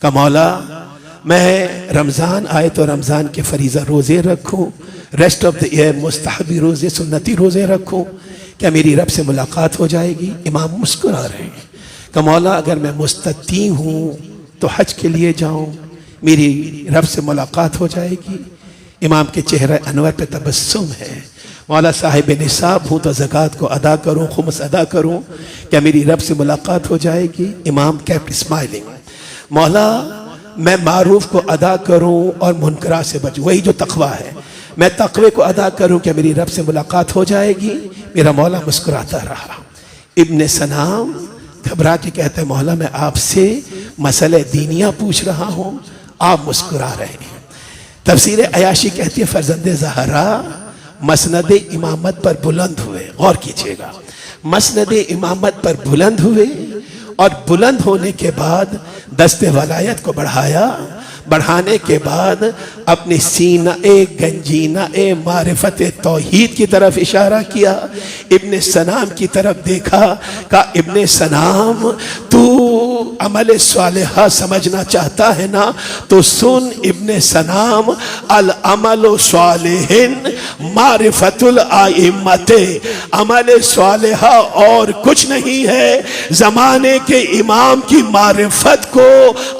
का मौला, मैं रमजान आए तो रमजान के फरीजा रोजे रखूं, रेस्ट ऑफ द ईयर मुस्तहबी रोजे, सुन्नती रोजे रखूं, क्या मेरी रब से मुलाकात हो जाएगी? इमाम मुस्कुरा रहे हैं। का मौला, अगर मैं मुस्तती हूं तो हज के लिए जाऊं, मेरी रब से मुलाकात हो जाएगी। इमाम के चेहरे अनवर पे तबस्सुम है। मौला साहिब निसाब हूँ तो ज़कात को अदा करूँ, खुम्स अदा करूँ, क्या मेरी रब से मुलाकात हो जाएगी? इमाम केप्ट स्माइलिंग। मौला मैं मारूफ को अदा करूँ और मुनकरा से बचूँ, वही जो तकवा है। मैं तकवे को अदा करूँ, क्या मेरी रब से मुलाकात हो जाएगी? मेरा मौला मुस्कुराता रहा। इब्ने सनाम घबरा के कहते हैं, मौला मैं आपसे मसले दीनिया पूछ रहा हूँ, आप मुस्कुरा रहे हैं। तफसीर अयाशी कहती है, फर्जंदे ज़हरा मसनद इमामत पर बुलंद हुए। गौर कीजिएगा, मसनद इमामत पर बुलंद हुए और बुलंद होने के बाद दस्ते वलायत को बढ़ाया। बढ़ाने के बाद अपनी सीना गंजीना मारिफत तौहीद की तरफ इशारा किया। इब्ने सनाम की तरफ देखा, कहा इब्ने सनाम तू अमल सालिहा समझना चाहता है ना, तो सुन इब्ने सनाम, अल अमल सालिहिन मारिफतुल आइम्मते। अमल सालिहा और कुछ नहीं है, जमाने के इमाम की मारिफत को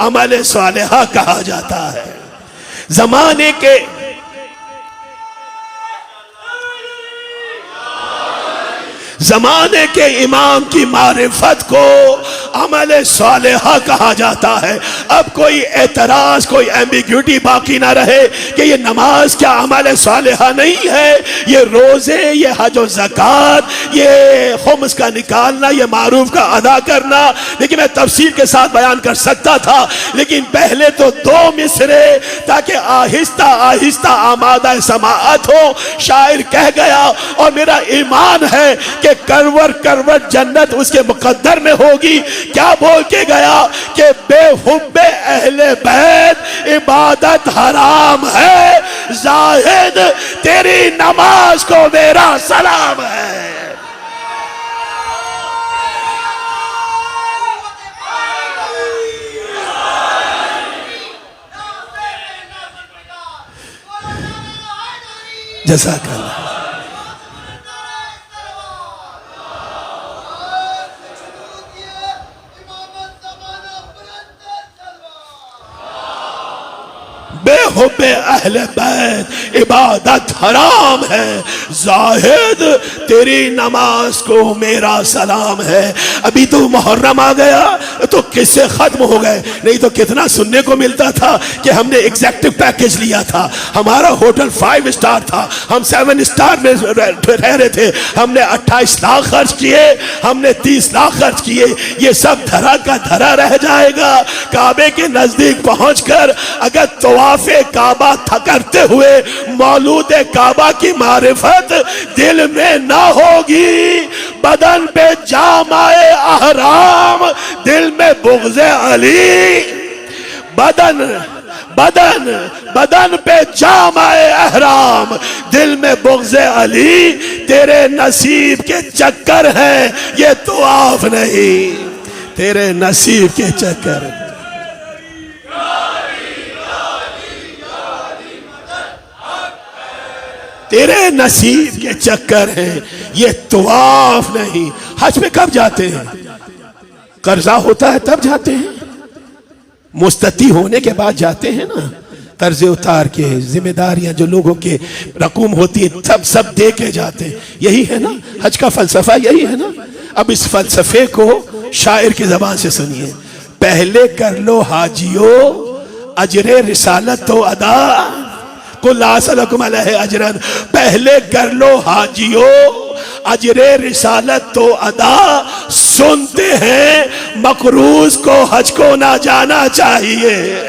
अमल सालिहा कहा जाता है। जमाने के इमाम की मारिफत को अमल सालिहा कहा जाता है। अब कोई एतराज, कोई एम्बिग्यूटी बाकी ना रहे कि ये नमाज क्या अमल सालिहा नहीं है, ये रोजे, ये हज और ज़कात, ये खुम्स का निकालना, ये मारूफ का अदा करना। लेकिन मैं तफसील के साथ बयान कर सकता था, लेकिन पहले तो 2 मिसरे, ताकि आहिस्ता आहिस्ता आमादा समाअत हो। शायर कह गया, और मेरा ईमान है कि करवट करवट जन्नत उसके मुकद्दर में होगी। क्या बोल के गया कि बेहुब्बे अहले बैत इबादत हराम है, जाहिद तेरी नमाज को मेरा सलाम है। जज़ाकल्लाह। बेहुब्बे अहले बैत इबादत हराम है, जाहिद तेरी नमाज को मेरा सलाम है। अभी तो मुहर्रम आ गया तो किस्से खत्म हो गए, नहीं तो कितना सुनने को मिलता था कि हमने एग्जेक्टिव पैकेज लिया था, हमारा होटल 5 स्टार था, हम 7 स्टार में रह रहे थे, हमने 28 लाख खर्च किए, हमने 30 लाख खर्च किए। ये सब धरा का धरा रह जाएगा। काबे के नजदीक पहुंचकर अगर तवाफे काबा करते हुए मौलूद काबा की मारिफत दिल में ना होगी, बदन पे जामाए अहराम, दिल में बुग़्ज़े अली, बदन पे जामाए अहराम, दिल में बुग़्ज़े अली। तेरे नसीब के चक्कर हैं ये तवाफ नहीं, तेरे नसीब के चक्कर। तेरे नसीब के चक्कर हैं ये तवाफ नहीं। हज में कब जाते हैं? कर्जा होता है तब जाते हैं, मुस्तती होने के बाद जाते हैं ना, कर्जे उतार के, जिम्मेदारियां जो लोगों के रकूम होती है सब दे के जाते हैं। यही है ना हज का फलसफा, यही है ना। अब इस फलसफे को शायर की जबान से सुनिए। पहले कर लो हाजियो अजरे रिसालत तो अदा, अजरन। पहले कर लो हाजियो अजरे रिसालत तो अदा, सुनते हैं मकरूज को हज को ना जाना चाहिए।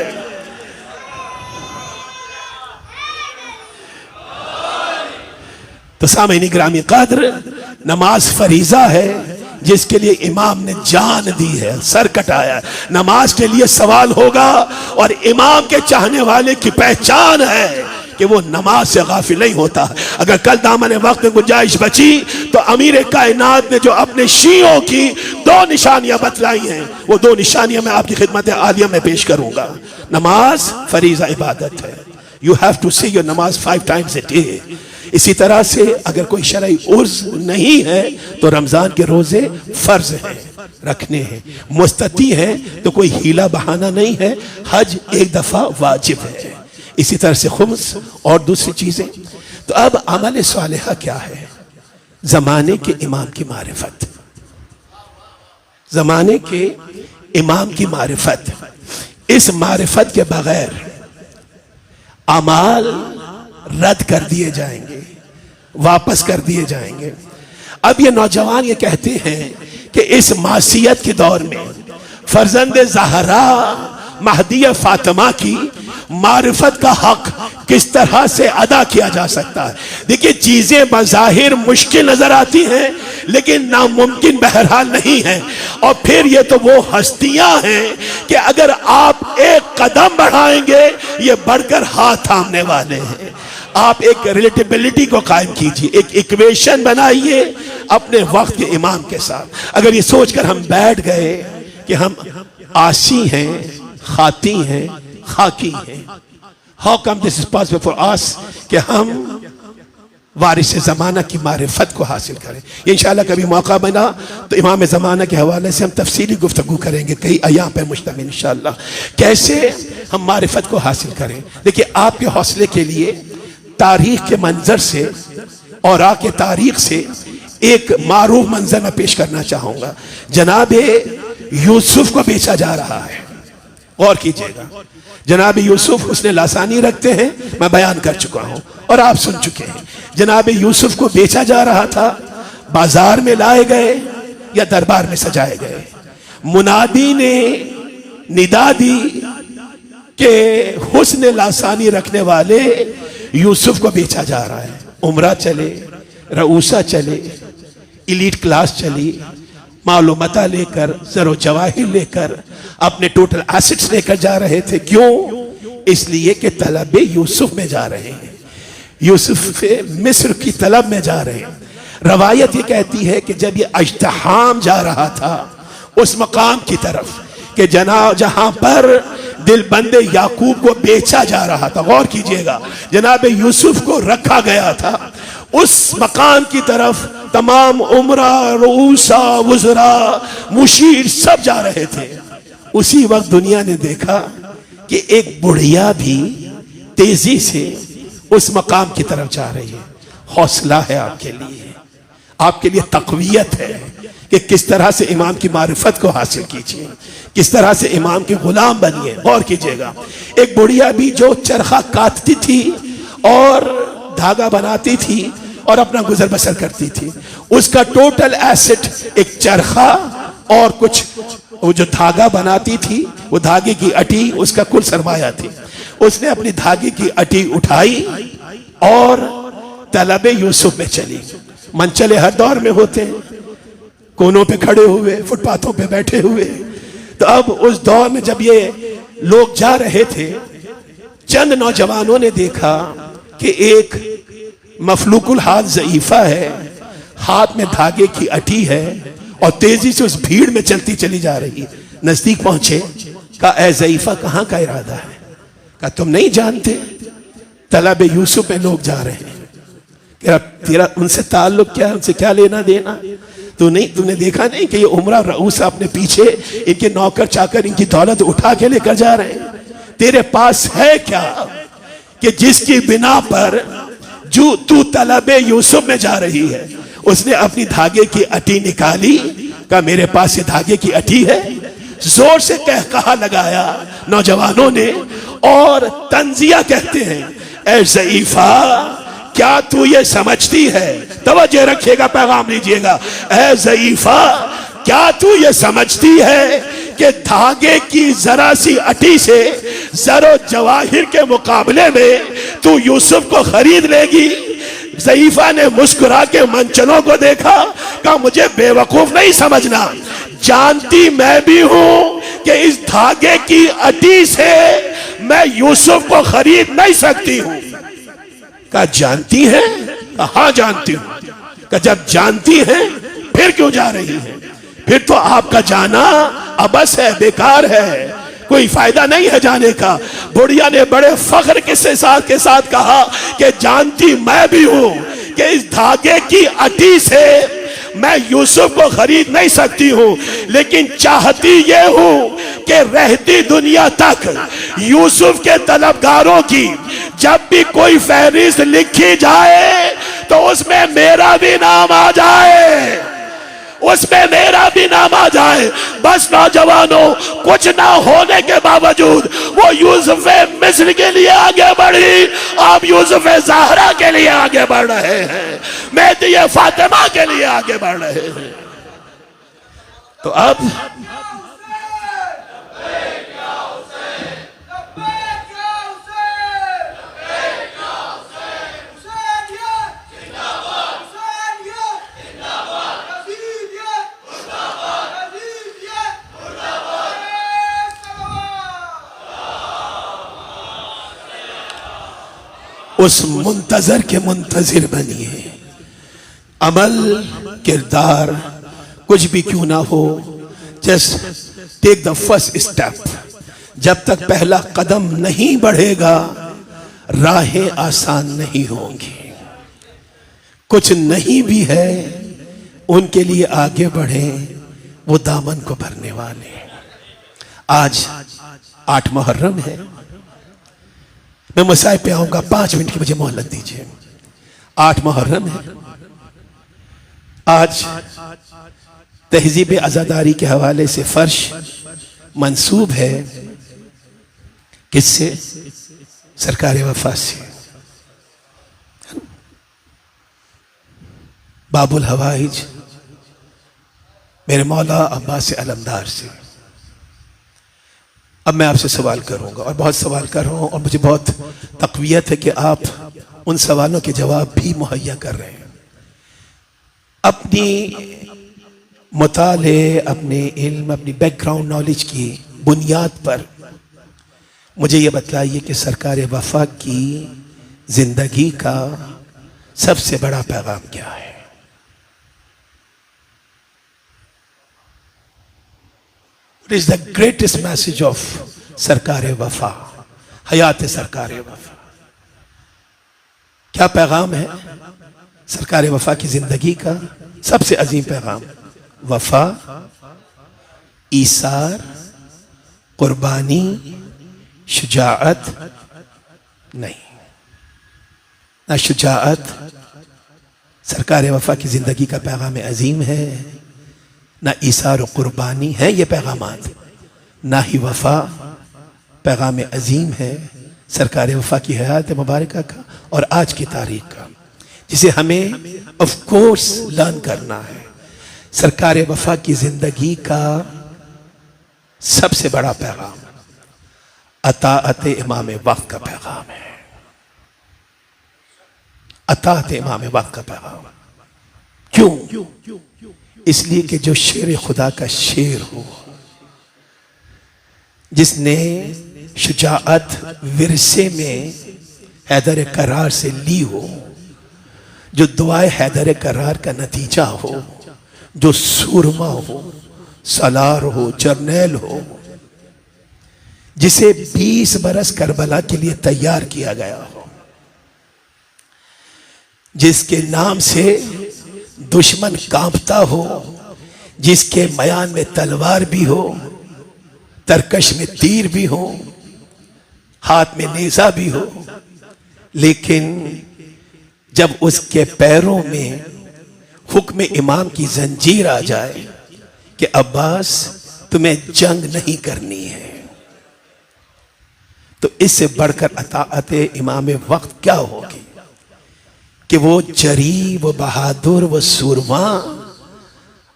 तो सामईन ग्रामी कद्र, नमाज फरीजा है जिसके लिए इमाम ने जान दी है, सर कटाया। नमाज के लिए सवाल होगा, और इमाम के चाहने वाले की पहचान है कि वो नमाज से गाफिल नहीं होता। अगर कल दामन वक्त में गुंजाइश बची तो अमीर कायनात ने जो अपने शियों की 2 निशानियां बतलाई हैं, वो 2 निशानियां मैं आपकी खिदमत आलिया में पेश करूंगा। नमाज फरीजा इबादत है, यू हैव टू से योर नमाज 5 टाइम्स a day। इसी तरह से अगर कोई शरई उर्ज नहीं है तो रमजान के रोजे फर्ज हैं। रखने हैं। मुस्तती हैं तो कोई हीला बहाना नहीं है, हज एक दफा वाजिब है। इसी तरह से खुम्स और दूसरी चीजें। तो अब अमल सालिहा क्या है? जमाने के इमाम की मारिफत, जमाने के इमाम की मारिफत। इस मारिफत के बगैर अमाल रद्द कर दिए जाएंगे, वापस कर दिए जाएंगे। अब ये नौजवान ये कहते हैं कि इस मासियत के दौर में फर्जंद ज़हरा महदिया फातिमा की मारिफत का हक किस तरह से अदा किया जा सकता है। देखिए, चीजें बज़ाहिर मुश्किल नजर आती हैं लेकिन नामुमकिन बहरहाल नहीं है। और फिर ये तो वो हस्तियां हैं कि अगर आप एक कदम बढ़ाएंगे ये बढ़कर हाथ थामने वाले हैं। आप एक रिलेटिबिलिटी को कायम कीजिए, एक इक्वेशन बनाइए अपने वक्त के इमाम के साथ। अगर ये सोचकर हम बैठ गए कि हम आसी हैं, खाती हैं, खाकी हैं, how come this is possible for us कि हम वारिस ज़माना की मारिफत को हासिल करें। इंशाअल्लाह कभी मौका बना तो इमाम ज़माना के हवाले से हम तफसीली गुफ्तगू करेंगे, कई अयाम पे मुश्तमिल इंशाअल्लाह, कैसे हम मारिफत को हासिल करें। देखिए, आपके हौसले के लिए तारीख के मंजर से और आके तारीख से एक मारूफ मंजर में पेश करना चाहूंगा। जनाबे यूसुफ को बेचा जा रहा है, गौर कीजिएगा। जनाब यूसुफ उसने लासानी रखते हैं, मैं बयान कर चुका हूं और आप सुन चुके हैं। जनाब यूसुफ को बेचा जा रहा था, बाजार में लाए गए या दरबार में सजाए गए। मुनादी ने निदा दी कि हुस्न लासानी रखने वाले यूसुफ को बेचा जा रहा है। उमरा चले, रऊसा चले, इलीट क्लास चली, मालूमता लेकर, जरो जवाहिर लेकर, अपने टोटल एसेट्स लेकर जा रहे थे। क्यों? इसलिए कि तलबे यूसुफ में जा रहे हैं, यूसुफ मिस्र की तलब में जा रहे हैं। रवायत ये कहती है कि जब ये अज्तहाम जा रहा था उस मकाम की तरफ कि जहां पर दिल बंदे याकूब को बेचा जा रहा था, गौर कीजिएगा, जनाब यूसुफ को रखा गया था, उस मकान की तरफ तमाम उमरा, रूसा, वुजरा, मुशीर सब जा रहे थे। उसी वक्त दुनिया ने देखा कि एक बुढ़िया भी तेजी से उस मकाम की तरफ जा रही है। हौसला है आपके लिए तकवीयत है कि किस तरह से इमाम की मारिफत को हासिल कीजिए, किस तरह से इमाम के गुलाम बनिए। गौर कीजिएगा, एक बुढ़िया भी जो चरखा काटती थी और धागा बनाती थी और अपना गुजर बसर करती थी, उसका टोटल एसेट एक चरखा और कुछ वो जो धागा बनाती थी, वो धागे की अटी उसका कुल सरमाया थी। उसने अपनी धागे की अटी उठाई और तलबे यूसुफ में चली। मनचले हर दौर में होते हैं, कोनों पे खड़े हुए, फुटपाथों पे बैठे हुए। तो अब उस दौर में जब ये लोग जा रहे थे, चंद नौजवानों ने देखा कि एक मफलूकुल हाथ ज़ईफा है, हाथ में धागे की अटी है और तेजी से उस भीड़ में चलती चली जा रही है। नजदीक पहुंचे, कहा, ए ज़ईफा, कहां का इरादा है? कहा, तुम नहीं जानते तलब यूसुफ में लोग जा रहे हैं। तेरा उनसे ताल्लुक क्या है? उनसे क्या लेना देना? तूने देखा नहीं कि ये उमरा रऊसा अपने पीछे इनके नौकर चाकर इनकी दौलत उठा के लेकर जा रहे हैं? तेरे पास है क्या कि जिसकी बिना पर जो तू तलबे यूसुफ में जा रही है? उसने अपनी धागे की अटी निकाली, कहा, मेरे पास ये धागे की अटी है। जोर से कहा लगाया नौजवानों ने और तंजिया कहते हैं, ए ज़ईफा, क्या तू ये समझती है? तवज्जो रखिएगा, पैगाम लीजिएगा। ए ज़ईफा, क्या तू ये समझती है कि धागे की जरा सी अटी से जरो जवाहिर के मुकाबले में तू यूसुफ को खरीद लेगी? ज़ईफा ने मुस्कुरा के मंचलों को देखा, कहा, मुझे बेवकूफ नहीं समझना, जानती मैं भी हूं कि इस धागे की अटी से मैं यूसुफ को खरीद नहीं सकती हूं। कहा, जानती है? हाँ जानती हूं। कहा, जब जानती है फिर क्यों जा रही है? फिर तो आपका जाना अबस है, बेकार है, कोई फायदा नहीं है जाने का। बुढ़िया ने बड़े फख्र के साथ कहा कि जानती मैं भी हूं कि इस धागे की अटी से मैं यूसुफ को खरीद नहीं सकती हूं, लेकिन चाहती ये हूं कि रहती दुनिया तक यूसुफ के तलबगारों की जब भी कोई फहरिस्त लिखी जाए तो उसमें मेरा भी नाम आ जाए, उसमें मेरा भी नाम आ जाए। बस नौजवानों, कुछ ना होने के बावजूद वो यूसुफ मिस्र के लिए आगे बढ़ी, आप यूसुफ ज़हरा के लिए आगे बढ़ रहे हैं, मेहदी फातिमा के लिए आगे बढ़ रहे हैं। तो अब उस मुंतजर के मुंतजिर बनिए। अमल, किरदार कुछ भी क्यों ना हो, just take the first step. जब तक पहला कदम नहीं बढ़ेगा राहें आसान नहीं होंगी। कुछ नहीं भी है उनके लिए आगे बढ़ें, वो दामन को भरने वाले। आज 8 मुहर्रम है, मैं मसाए पे आऊंगा, 5 मिनट की मुझे मोहलत दीजिए। 8 मुहर्रम है। आज तहजीब आजादारी के हवाले से फर्श मंसूब है किससे? सरकार वफा से, बाबुल हवाइज मेरे मौला अब्बास अलमदार से। अब मैं आपसे सवाल करूंगा और बहुत सवाल कर रहा हूं, और मुझे बहुत तक़वियत है कि आप उन सवालों के जवाब भी मुहैया कर रहे हैं। अपनी मुताले, अपने इल्म, अपनी बैकग्राउंड नॉलेज की बुनियाद पर मुझे ये बतलाइए कि सरकार वफा की जिंदगी का सबसे बड़ा पैगाम क्या है? What is the greatest message of सरकार वफा, हयात सरकार वफा? क्या पैगाम है सरकार वफा की जिंदगी का? सबसे अजीम पैगाम वफा, ईसार, कुर्बानी, शुजाअत नहीं। ना शुजाअत सरकार वफा की जिंदगी का पैगाम अजीम है, ना ईसार और कुर्बानी है ये पैगामात, ना ही वफा पैगाम अजीम है सरकार वफा की हयात मुबारका का और आज की तारीख का, जिसे हमें ऑफ कोर्स लर्न करना है। सरकार वफा की जिंदगी का सबसे बड़ा पैगाम अताअत इमाम वक्त का पैगाम है। अताअत इमाम वक्त का पैगाम क्यों? इसलिए कि जो शेर खुदा का शेर हो, जिसने शुजाअत विरसे में हैदर करार से ली हो, जो दुआए हैदर करार का नतीजा हो, जो सूरमा हो, सलार हो, जर्नैल हो, जिसे 20 बरस करबला के लिए तैयार किया गया हो, जिसके नाम से दुश्मन कांपता हो, जिसके मयान में तलवार भी हो, तरकश में तीर भी हो, हाथ में नेजा भी हो, लेकिन जब उसके पैरों में हुक्म इमाम की जंजीर आ जाए कि अब्बास तुम्हें जंग नहीं करनी है, तो इससे बढ़कर अताअत इमाम वक्त क्या होगी कि वो जरी, वो बहादुर, वो सूरमा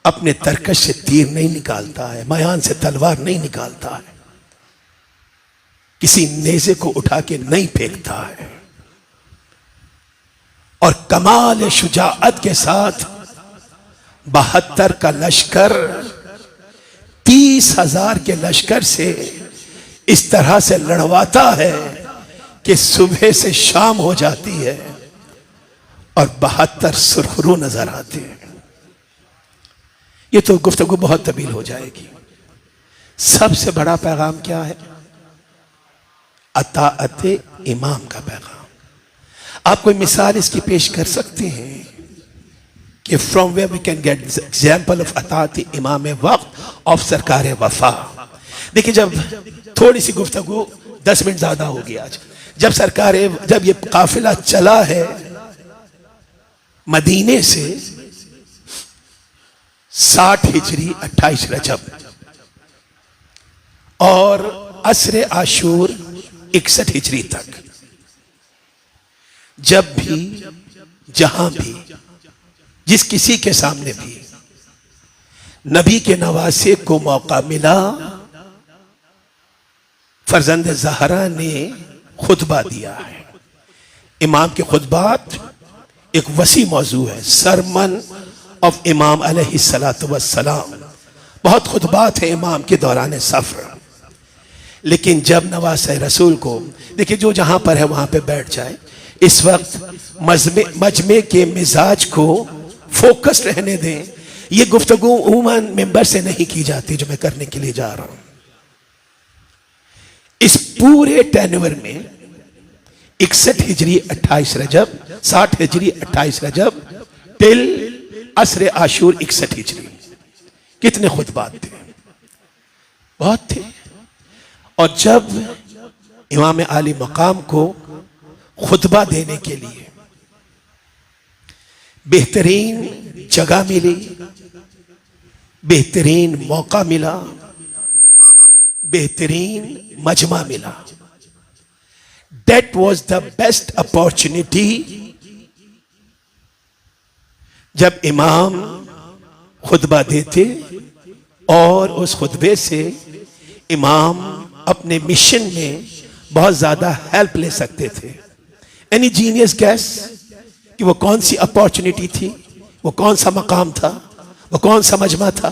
अपने तरकश से तीर नहीं निकालता है, मयान से तलवार नहीं निकालता है, किसी नेज़े को उठा के नहीं फेंकता है, और कमाल शुजाअत के साथ 72 का लश्कर 30,000 के लश्कर से इस तरह से लड़वाता है कि सुबह से शाम हो जाती है और 72 सुरखरू नजर आते हैं। ये तो गुफ्तगू बहुत तवील हो जाएगी। सबसे बड़ा पैगाम क्या है? अताअत इमाम का पैगाम। आप कोई मिसाल इसकी पेश कर सकते हैं? कि from where we can get example of अतात इमाम वक्त ऑफ सरकार वफा। देखिए, जब थोड़ी सी गुफ्तगू 10 मिनट ज्यादा होगी आज। जब ये काफिला चला है मदीने से 60 हिजरी 28 रजब और असरे आशूर 61 हिजरी तक, जब भी जहां भी जिस किसी के सामने भी नबी के नवासे को मौका मिला, फरजंद ज़हरा ने खुतबा दिया है। इमाम के खुतबात एक वसी मौजू है, सरमन ऑफ इमाम अलैहिस्सलातु वस्सलाम। बहुत खुतबात है इमाम के दौरान सफर। लेकिन जब नवासे रसूल को देखिए, जो जहां पर है वहां पे बैठ जाए। इस वक्त मजमे के मिजाज को फोकस रहने दें। ये गुफ्तगू उमूमन मिंबर से नहीं की जाती जो मैं करने के लिए जा रहा हूं। इस पूरे टेन्योर में 61 हिजरी 28 रजब, 60 हिजरी 28 रजब टिल असरे आशूर 61 हिजरी, कितने खुतबात थे? बहुत थे। और जब इमाम आली मकाम को खुतबा देने के लिए बेहतरीन जगह मिली, बेहतरीन मौका मिला, बेहतरीन मजमा मिला, that was the best opportunity। जब इमाम खुतबा देते और उस खुतबे से इमाम अपने मिशन में बहुत ज्यादा हेल्प ले सकते थे। एनी जीनियस गैस कि वो कौन सी अपॉर्चुनिटी थी, वो कौन सा मकाम था, वो कौन सा मजमा था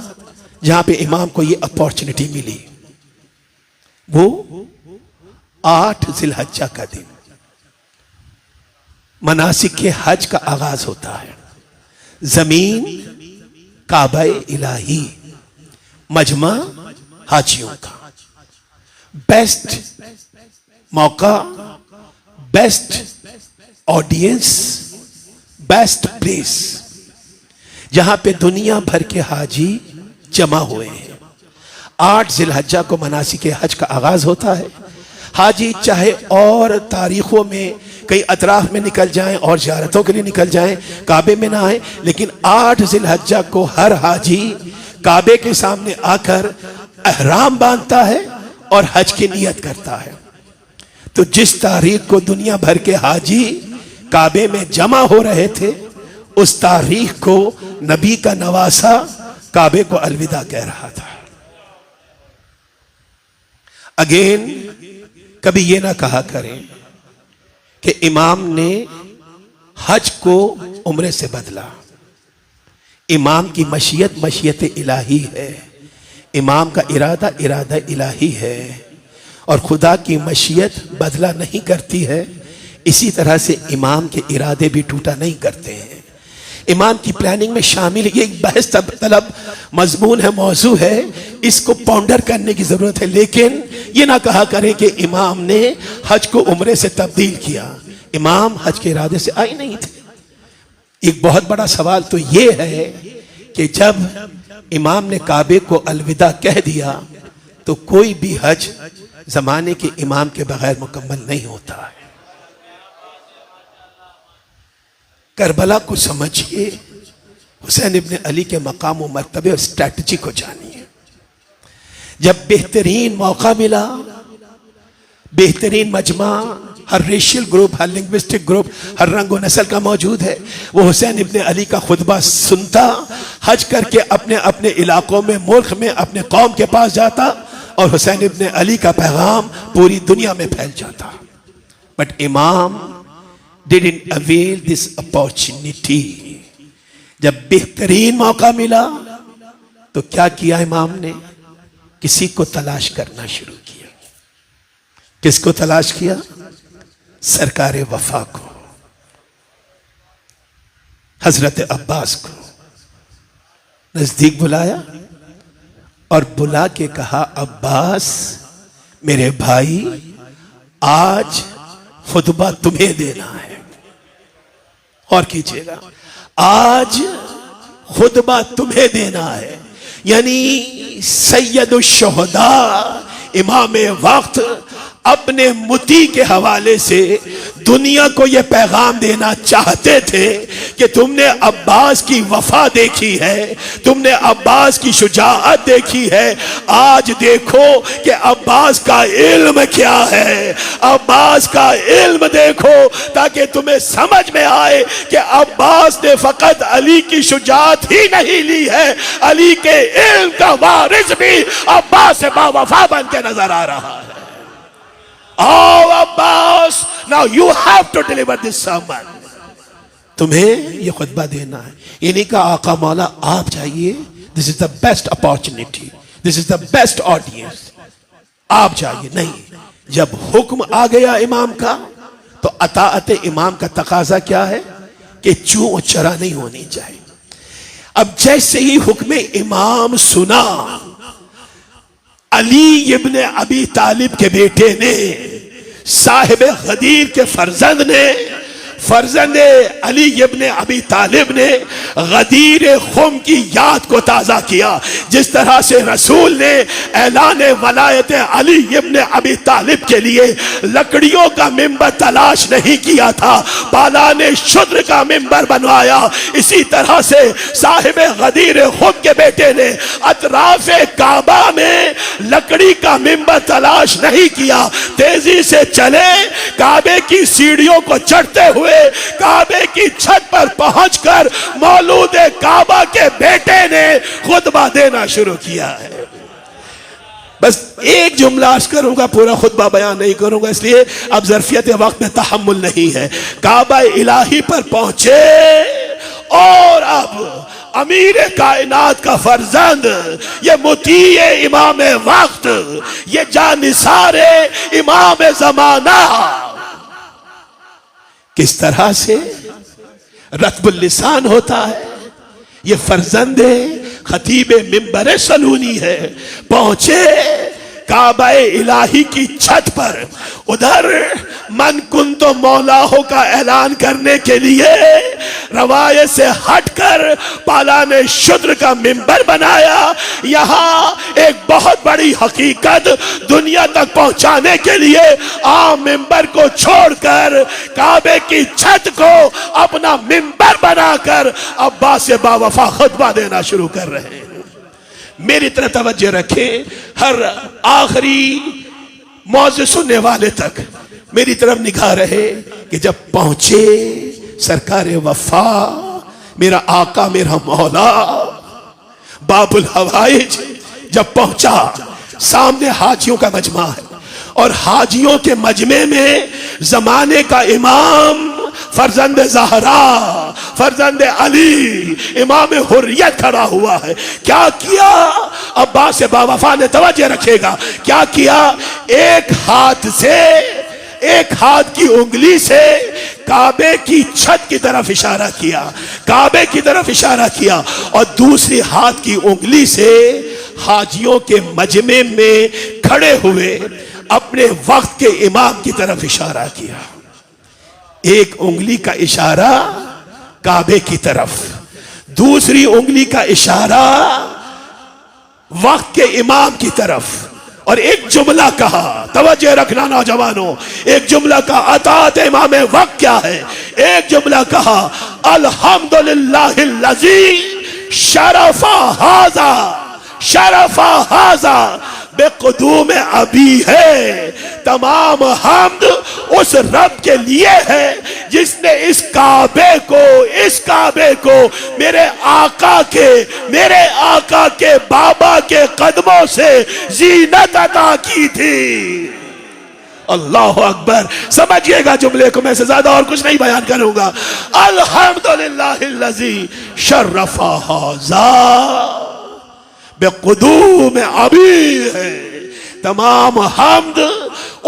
जहां पे इमाम को ये अपॉर्चुनिटी मिली? वो 8 जिलहज्जा का दिन, मनासिक के हज का आगाज होता है। जमीन काबा इलाही, मजमा हाजियों का, बेस्ट मौका, बेस्ट ऑडियंस, बेस्ट प्लेस, जहां पे दुनिया भर के हाजी जमा हुए हैं। 8 जिलहज्जा को मनासिक हज का आगाज होता है। हाजी चाहे और तारीखों में कई अतराफ में निकल जाएं और ज़ियारतों के लिए निकल जाएं, काबे में ना आए, लेकिन 8 जिलहज्जा को हर हाजी काबे के सामने आकर अहराम बांधता है और हज की नियत करता है। तो जिस तारीख को दुनिया भर के हाजी काबे में जमा हो रहे थे, उस तारीख को नबी का नवासा काबे को अलविदा कह रहा था। अगेन, कभी ये ना कहा करें कि इमाम ने हज को उम्रे से बदला। इमाम की मशीयत मशीयत इलाही है, इमाम का इरादा इरादा इलाही है, और खुदा की मशीयत बदला नहीं करती है। इसी तरह से इमाम के इरादे भी टूटा नहीं करते हैं। इमाम की प्लानिंग में शामिल ये एक बहस तलब मजमून है, मौजू है, इसको पॉन्डर करने की जरूरत है। लेकिन ये ना कहा करें कि इमाम ने हज को उम्रे से तब्दील किया। इमाम हज के इरादे से आए नहीं थे। एक बहुत बड़ा सवाल तो ये है कि जब इमाम ने काबे को अलविदा कह दिया, तो कोई भी हज जमाने के इमाम के बगैर मुकम्मल नहीं होता है। करबला को समझिए, हुसैन इब्न अली के मकाम और मर्तबे और स्ट्रैटेजी को जानिए। जब बेहतरीन मौका मिला, बेहतरीन मजमा, हर रेशियल ग्रुप, हर लिंग्विस्टिक ग्रुप, हर रंग और नस्ल का मौजूद है, वो हुसैन इब्न अली का खुतबा सुनता, हज करके अपने अपने इलाकों में, मुल्क में, अपने कौम के पास जाता, और हुसैन इब्न अली का पैगाम पूरी दुनिया में फैल जाता। बट इमाम didn't avail this opportunity। जब बेहतरीन मौका मिला तो क्या किया इमाम ने? किसी को तलाश करना शुरू किया। किसको तलाश किया? सरकार वफा को, हजरत अब्बास को नजदीक बुलाया और बुला के कहा, अब्बास मेरे भाई, आज खुतबा तुम्हें देना है। और कीजिएगा, आज खुतबा तुम्हें देना है। यानी सैयदुश शुहदा इमाम वक्त अपने मुती के हवाले से दुनिया को यह पैगाम देना चाहते थे कि तुमने अब्बास की वफा देखी है, तुमने अब्बास की शुजाअत देखी है, आज देखो कि अब्बास का इल्म क्या है, अब्बास का इल्म देखो, ताकि तुम्हें समझ में आए कि अब्बास ने फकत अली की शुजाअत ही नहीं ली है, अली के इल्म का वारिस भी अब्बास से बावफा बन के नजर आ रहा है। Oh Abbas, now you have to deliver this sermon. तुम्हें ये खुतबा देना है। इन्हीं का आका मौला आप चाहिए। This is the best opportunity. This is the best audience. आप चाहिए नहीं। जब हुक्म आ गया इमाम का तो अताअत इमाम का तकाजा क्या है कि चूं और चरा नहीं होनी चाहिए। अब जैसे ही हुक्म इमाम सुना, अली इब्ने अबी तालिब के बेटे ने, साहिब गदीर के फर्जंद अली इब्ने अबी तालिब ने गदीर खुम की याद को ताज़ा किया। जिस तरह से रसूल ने ऐलान वलायत अली इब्ने अबी तालिब के लिए लकड़ियों का मिंबर तलाश नहीं किया था, पालाने शुद्र का मिंबर बनवाया, इसी तरह से साहिब गदीर खुम के बेटे ने अतराफे काबा में लकड़ी का मिंबर तलाश नहीं किया, तेजी से चले, काबे की सीढ़ियों को चढ़ते हुए काबे की छत पर पहुंचकर मौलूद काबा के बेटे ने खुतबा देना शुरू किया है। बस एक जुमला अर्ज करूंगा, पूरा खुतबा बयान नहीं करूंगा, इसलिए अब ज़र्फियत वक्त में तहम्मुल नहीं है। काबा इलाही पर पहुंचे और अब अमीर कायनात का फर्जंद, ये मुतीए इमाम वक्त, ये जानिसारे इमाम ज़माना किस तरह से रत्बुल लिसान होता है। ये फर्जंद खतीब मिंबर सलूनी है। पहुंचे काबा इलाही की छत पर, उधर मन कुन तो मौलाहो का ऐलान करने के लिए रवायत से हटकर पालाने शुद्र का मिंबर बनाया। यहाँ एक बहुत बड़ी हकीकत दुनिया तक पहुंचाने के लिए आम मिंबर को छोड़कर काबे की छत को अपना मिंबर बनाकर अब्बास से बावफा खुतबा देना शुरू कर रहे हैं। मेरी तरफ तवज्जो रखें, हर आखिरी मौज़े सुनने वाले तक मेरी तरफ निगाह रहे कि जब पहुंचे सरकार वफा, मेरा आका, मेरा मौला, बाबुल हवाइज जब पहुंचा, सामने हाजियों का मजमा है और हाजियों के मजमे में जमाने का इमाम फर्जंद ज़हरा, फर्जंद अली, इमाम हुर्रियत खड़ा हुआ है। क्या किया अब्बास बावफा ने, तवज्जो रखेगा, क्या किया? एक हाथ की उंगली से काबे की छत की तरफ इशारा किया, काबे की तरफ इशारा किया, और दूसरी हाथ की उंगली से हाजियों के मजमे में खड़े हुए अपने वक्त के इमाम की तरफ इशारा किया। एक उंगली का इशारा काबे की तरफ, दूसरी उंगली का इशारा वक्त के इमाम की तरफ, और एक जुमला कहा, तवज्जो रखना नौजवानों, एक जुमला का अतात इमाम वक्त क्या है? एक जुमला कहा, अल्हम्दुलिल्लाहिल्लज़ी शरफा हाजा बेक़ुदूम अबी है। तमाम हम्द उस रब के लिए है जिसने इस काबे को मेरे आका के बाबा के कदमों से जीनत अता की थी। अल्लाह अकबर। समझिएगा जुमले को, मैं से ज्यादा और कुछ नहीं बयान करूंगा। अल्हम्दुलिल्लाहिल्लज़ी शर्रफा हाज़ा बेक़ुदूम अबी है। तमाम हम्द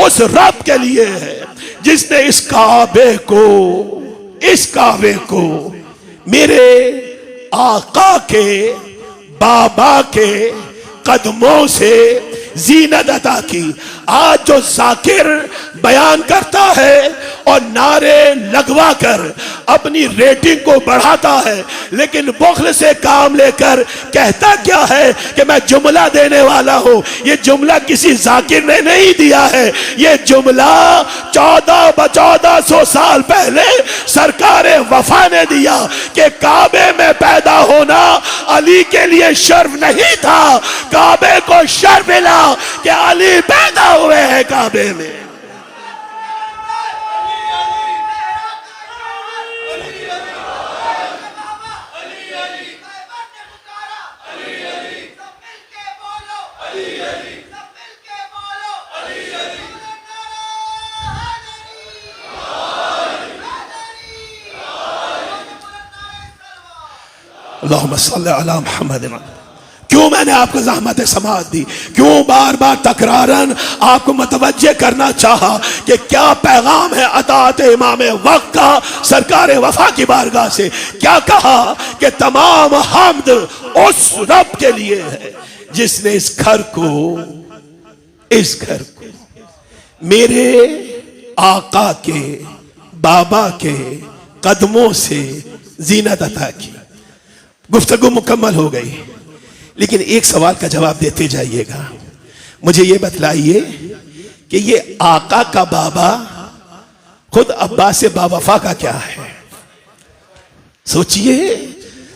उस रब के लिए है जिसने इस काबे को मेरे आका के बाबा के कदमों से जीनत अता की। आज जो जाकिर बयान करता है और नारे लगवा कर अपनी रेटिंग को बढ़ाता है, लेकिन बुख्ल से काम लेकर कहता क्या है कि मैं जुमला देने वाला हूं। ये जुमला किसी जाकिर ने नहीं दिया है, ये जुमला 1400 साल पहले सरकारे वफा ने दिया कि काबे में पैदा होना अली के लिए शर्फ नहीं था, काबे को शर्फ मिला कि अली पैदा हुए हैं काबे में। अल्लाहुम्मा सल्ली अला मुहम्मद। क्यों मैंने आपको ज़हमत समाअत दी, क्यों बार बार तकरारन आपको मुतवज्जे करना चाहा कि क्या पैगाम है अताअत इमाम वक्त का सरकार वफा की बारगाह से। क्या कहा कि तमाम हम्द उस रब के लिए है जिसने इस घर को मेरे आका के बाबा के कदमों से जीनत अता की। गुफ्तगू मुकम्मल हो गई, लेकिन एक सवाल का जवाब देते जाइएगा। मुझे ये बतलाइए कि ये आका का बाबा खुद अब्बास बावफा का क्या है। सोचिए,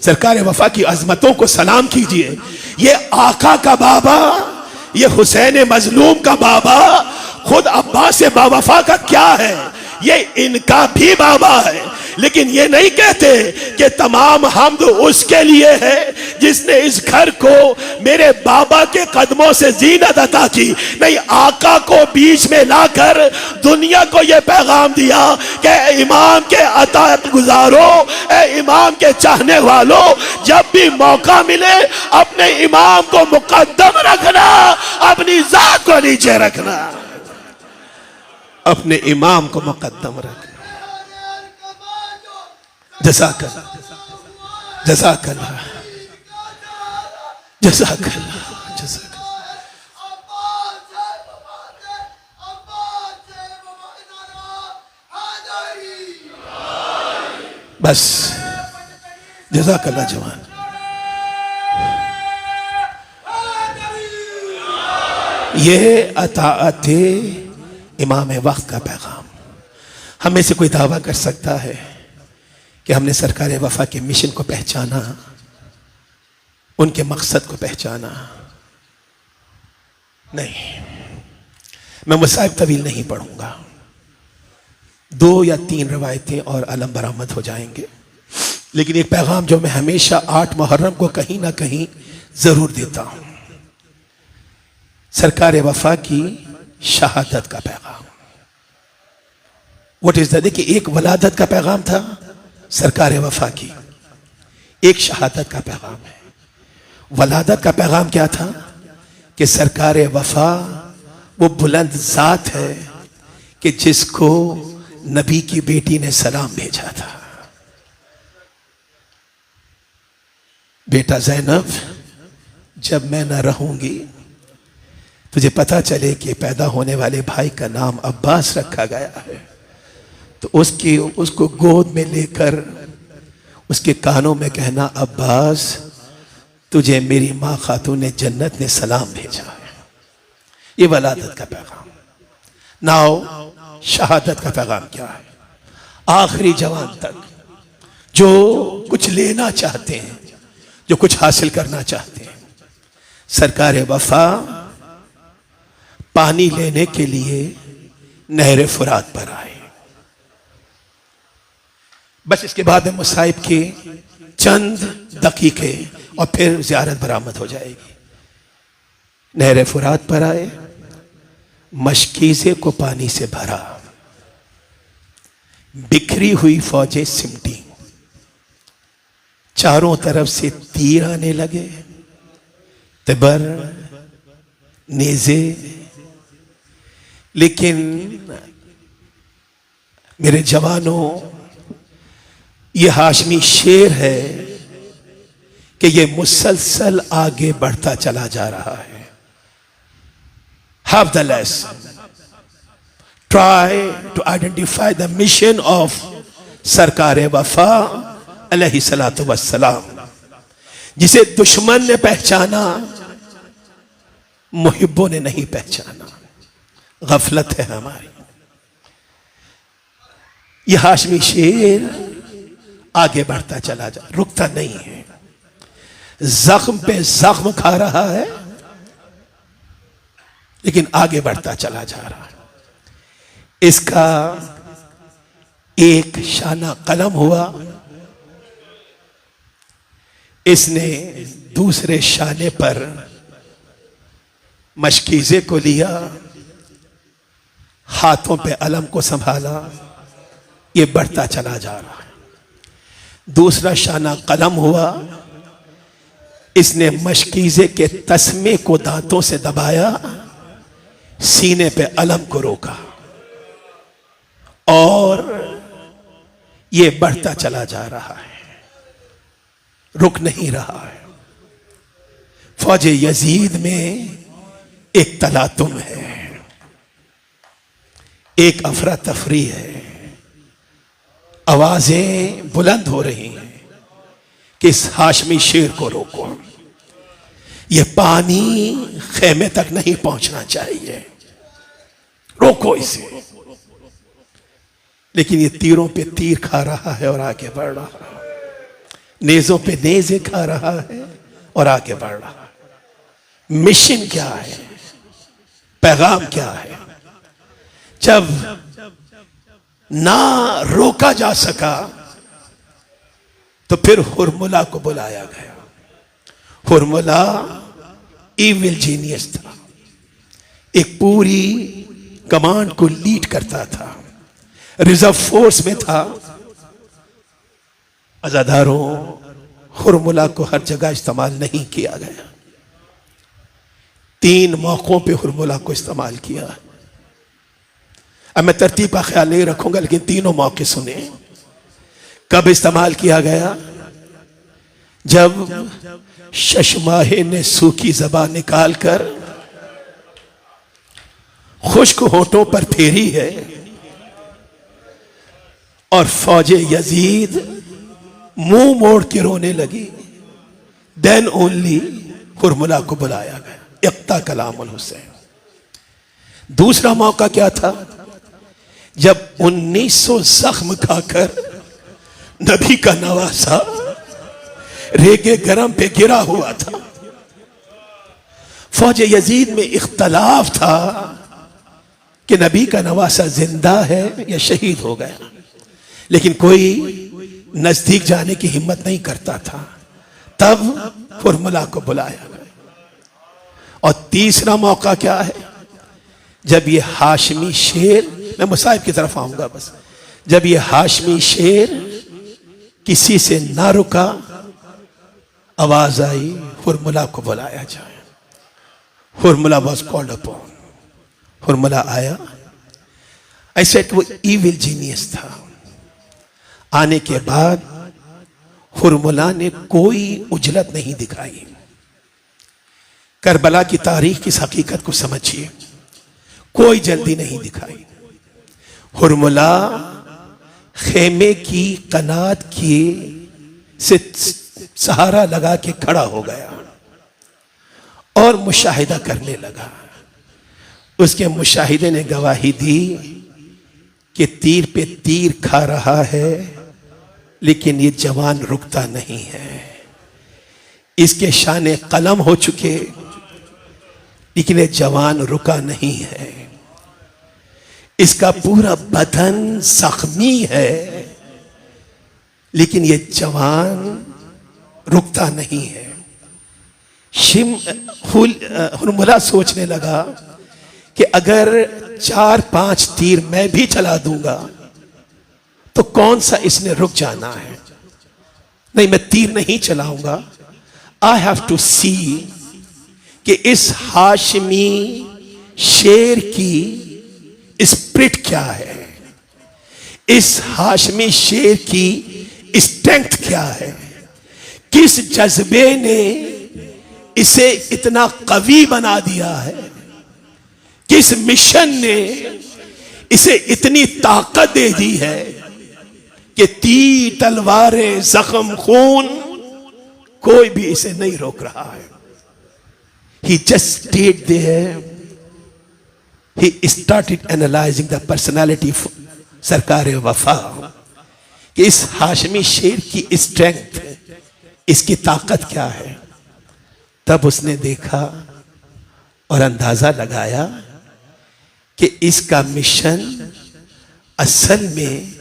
सरकार वफा की अजमतों को सलाम कीजिए। ये आका का बाबा, ये हुसैन मजलूम का बाबा खुद अब्बास बावफा का क्या है। ये इनका भी बाबा है, लेकिन ये नहीं कहते कि तमाम हम्द उसके लिए है जिसने इस घर को मेरे बाबा के कदमों से जीनत अता की। नहीं, आका को बीच में लाकर दुनिया को यह पैगाम दिया कि इमाम के अताअत गुजारो, इमाम के चाहने वालों, जब भी मौका मिले अपने इमाम को मुकद्दम रखना, अपनी जात को नीचे रखना, अपने इमाम को मुकद्दम रखना। जज़ाकल्लाह, जज़ाकल्लाह, जज़ाकल्लाह, जज़ाकल्लाह। बस जज़ाकल्लाह जवान। ये अताअत इमाम वक्त का पैगाम। हमें से कोई दावा कर सकता है कि हमने सरकार वफा के मिशन को पहचाना, उनके मकसद को पहचाना? नहीं। मैं मसाइब तवील नहीं पढ़ूंगा, 2 या 3 रवायतें और अलम बरामद हो जाएंगे, लेकिन एक पैगाम जो मैं हमेशा 8 मुहर्रम को कहीं ना कहीं जरूर देता हूं, सरकार वफा की शहादत का पैगाम। What is that? देखिए, एक वलादत का पैगाम था सरकार वफा की, एक शहादत का पैगाम है। वलादत का पैगाम क्या था कि सरकार वफा वो बुलंद जात है कि जिसको नबी की बेटी ने सलाम भेजा था। बेटा ज़ैनब, जब मैं न रहूंगी, तुझे पता चले कि पैदा होने वाले भाई का नाम अब्बास रखा गया है, तो उसको गोद में लेकर उसके कानों में कहना, अब्बास, तुझे मेरी माँ खातून जन्नत ने सलाम भेजा है। ये वलादत का पैगाम। नाउ शहादत का पैगाम क्या है? आखिरी जवान तक जो कुछ लेना चाहते हैं, जो कुछ हासिल करना चाहते हैं, सरकार वफा पानी लेने के लिए नहर फुरात पर आए। बस इसके बाद मुसाइब के चंद दकीके और फिर ज़ियारत बरामद हो जाएगी। नहर फुरात पर आए, मशकीज़े को पानी से भरा, बिखरी हुई फौजें सिमटी, चारों तरफ से तीर आने लगे, तिबर, नेज़े। लेकिन मेरे जवानों, ये हाशमी शेर है कि ये मुसलसल आगे बढ़ता चला जा रहा है। हाफदलैस try to identify the mission of सरकार वफा अलैहिस्सलातु वस्सलाम, जिसे दुश्मन ने पहचाना, मुहिब्बों ने नहीं पहचाना। गफलत है हमारी। यह हाशमी शेर आगे बढ़ता चला जा, रुकता नहीं है, जख्म पे जख्म खा रहा है, लेकिन आगे बढ़ता चला जा रहा है। इसका एक शाना कलम हुआ, इसने दूसरे शाने पर मशकीज़े को लिया, हाथों पे अलम को संभाला, ये बढ़ता चला जा रहा है। दूसरा शाना कलम हुआ, इसने मशकीज़े के तस्मे को दांतों से दबाया, सीने पे अलम को रोका और ये बढ़ता चला जा रहा है, रुक नहीं रहा है। फौज यजीद में एक तलातुम है, एक अफरा तफरी है, आवाजें बुलंद हो रही हैं कि इस हाशमी शेर को रोको, ये पानी खेमे तक नहीं पहुंचना चाहिए, रोको इसे। लेकिन ये तीरों पे तीर खा रहा है और आगे बढ़ रहा है, नेज़ों पे नेज़े खा रहा है और आगे बढ़ रहा है। मिशन क्या है, पैगाम क्या है? जब ना रोका जा सका तो फिर हुरमुला को बुलाया गया। हुरमुला इविल जीनियस था, एक पूरी कमांड को लीड करता था, रिजर्व फोर्स में था। अज़ादारों, हुरमुला को हर जगह इस्तेमाल नहीं किया गया, 3 मौकों पे हुरमुला को इस्तेमाल किया। अब मैं तरतीब का ख्याल नहीं रखूंगा, लेकिन तीनों मौके सुने। कब इस्तेमाल किया गया? जब शशमाहे ने सूखी ज़बान निकालकर खुश्क होठों पर फेरी है और फौजे यजीद मुंह मोड़ के रोने लगी, देन ओनली हुरमुला को बुलाया गया। इक्ता कलामुल हुसैन। दूसरा मौका क्या था? जब 1900 जख्म खाकर नबी का नवासा रेगे गरम पे गिरा हुआ था। फौज यजीद में इख्तलाफ था कि नबी का नवासा जिंदा है या शहीद हो गया, लेकिन कोई नजदीक जाने की हिम्मत नहीं करता था। तब हुरमुला को बुलाया गया। और तीसरा मौका क्या है? जब ये हाशमी शेर, मैं मुसाहिब की तरफ आऊंगा बस, जब ये हाशमी शेर किसी से ना रुका, आवाज आई हुरमुला को बुलाया जाए। हुरमुला वॉज कॉल्ड अपॉन। हुरमुला आया। ऐसे वो इविल जीनियस था। आने के बाद हुरमुला ने कोई उजलत नहीं दिखाई। करबला की तारीख की हकीकत को समझिए, कोई जल्दी नहीं दिखाई। हुरमुला खेमे की कनात की से सहारा लगा के खड़ा हो गया और मुशाहिदा करने लगा। उसके मुशाहिदे ने गवाही दी कि तीर पे तीर खा रहा है, लेकिन ये जवान रुकता नहीं है। इसके शाने कलम हो चुके, लेकिन ये जवान रुका नहीं है। इसका पूरा बदन जख्मी है, लेकिन ये जवान रुकता नहीं है। हुरमुला सोचने लगा कि अगर 4-5 तीर मैं भी चला दूंगा तो कौन सा इसने रुक जाना है। नहीं, मैं तीर नहीं चलाऊंगा। आई हैव टू सी कि इस हाशमी शेर की स्प्रिट क्या है, इस हाशमी शेर की स्ट्रेंथ क्या है, किस जज्बे ने इसे इतना कवी बना दिया है, किस मिशन ने इसे इतनी ताकत दे दी है कि तीर, तलवारें, जख्म, खून, कोई भी इसे नहीं रोक रहा है। He just stayed there. He started analyzing the personality of सरकार वफा, कि इस हाशमी शेर की स्ट्रेंथ, इसकी ताकत क्या है। तब उसने देखा और अंदाजा लगाया कि इसका मिशन असल में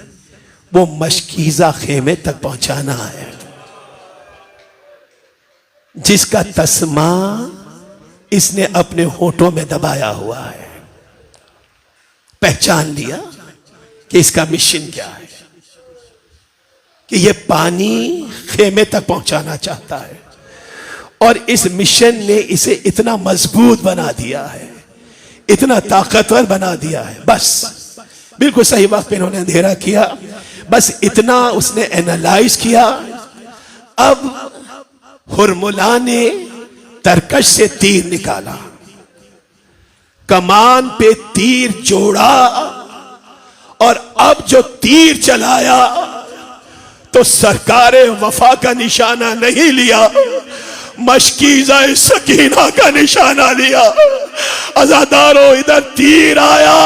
वो मशकीज़ा खेमे तक पहुंचाना है, जिसका तस्मा इसने अपने होठों में दबाया हुआ है। पहचान लिया कि इसका मिशन क्या है, कि यह पानी खेमे तक पहुंचाना चाहता है, और इस मिशन ने इसे इतना मजबूत बना दिया है, इतना ताकतवर बना दिया है। बस बिल्कुल सही वक्त पे इन्होंने अंधेरा किया, बस इतना उसने एनालाइज किया। अब हुरमुला ने तरकश से तीर निकाला, कमान पे तीर जोड़ा, और अब जो तीर चलाया तो सरकार वफा का निशाना नहीं लिया, मशकीज़ा सकीना का निशाना लिया। अज़ादारों, इधर तीर आया,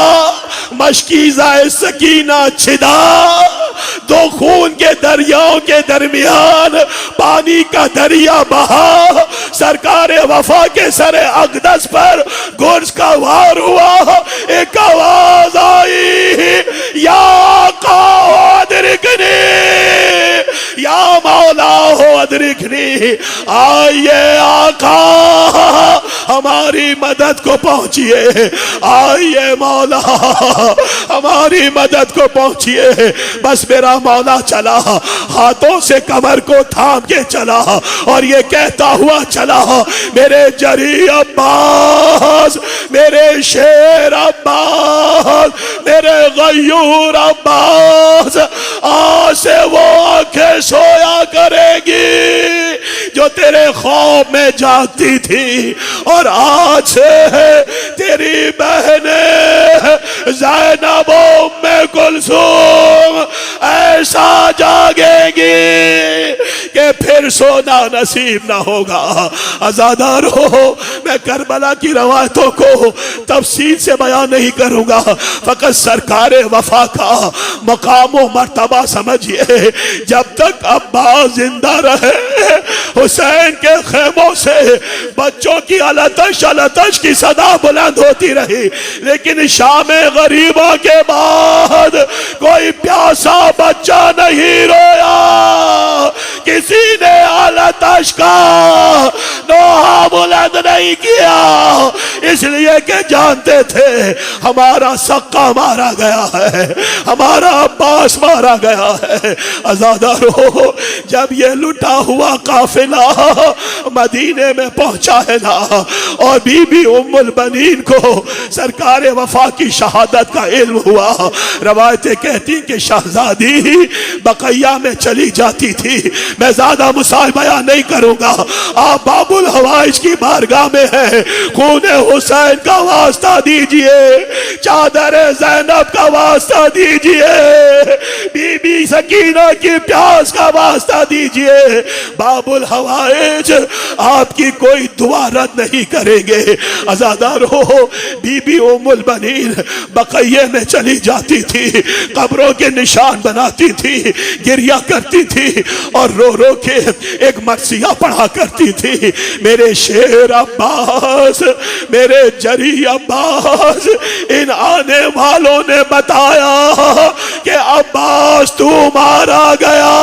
मशकीज़ा सकीना छिदा, दो खून के दरियाओं के दरमियान पानी का दरिया बहा, सरकार वफा के सरे अक़दस पर गुर्ज का वार हुआ। एक आवाज आई, या अदरिकनी, या मौला हो अदरिकनी, आइए आका हमारी मदद को पहुंचिए, आइए मौला हमारी मदद को पहुंचिए। बस मेरा मौला चला, हाथों से कमर को थाम के चला, और ये कहता हुआ चला, मेरे जरी अब्बास, मेरे शेर अब्बास, मेरे गयूर अब्बास, आज से वो आंखें सोया करेगी जो तेरे खौफ में जागती थी, और आज से तेरी बहने ज़ैनब उम्मे कुलसूम ऐसा जागेगी कि फिर सोना नसीब ना होगा। अज़ादारों, मैं करबला की रवायतों को तफसील से बयान नहीं करूंगा, फकत सरकार वफा का मकाम व मर्तबा समझिए। जब तक अब्बास जिंदा रहे, हुसैन के खेमों से बच्चों की अलतश अलतश की सदा बुलंद होती रही, लेकिन शाम गरीबों के बाद कोई प्यासा बच्चा नहीं रोया, किसी ने अलतश का नोहा बुलंद नहीं किया, इसलिए कि जानते थे हमारा सक्का मारा गया है, हमारा अब्बास मारा गया है। अज़ादारों, जब ये लुटा हुआ काफिला मदीने में पहुंचा है ना, और बीबी उम्मुल बनीन को सरकार वफा की शहादत का इल्म हुआ, रवायतें कहती कि शहजादी बकैया में चली जाती थी। मैं ज्यादा मुसाल बयान नहीं करूंगा, आप बाबुल हवाइज की बारगाह में है, खूने हुसैन का वास्ता दीजिए, चादर ज़ैनब का वास्ता दीजिए, बीबी सकीना की प्यास का वास्ता दीजिए। बाबुल हवाइज आपकी कोई दुआ रद्द नहीं करेंगे। अज़ादारों, बीबी उम्मुल बनीन बकैये में चली जाती थी, कब्रों के निशान बनाती थी, गिरिया करती थी, और रो रो के एक मरसिया पढ़ा करती थी, मेरे शेर अब्बास, मेरे जरी अब्बास, इन आने वालों ने बताया कि अब्बास तू मारा गया,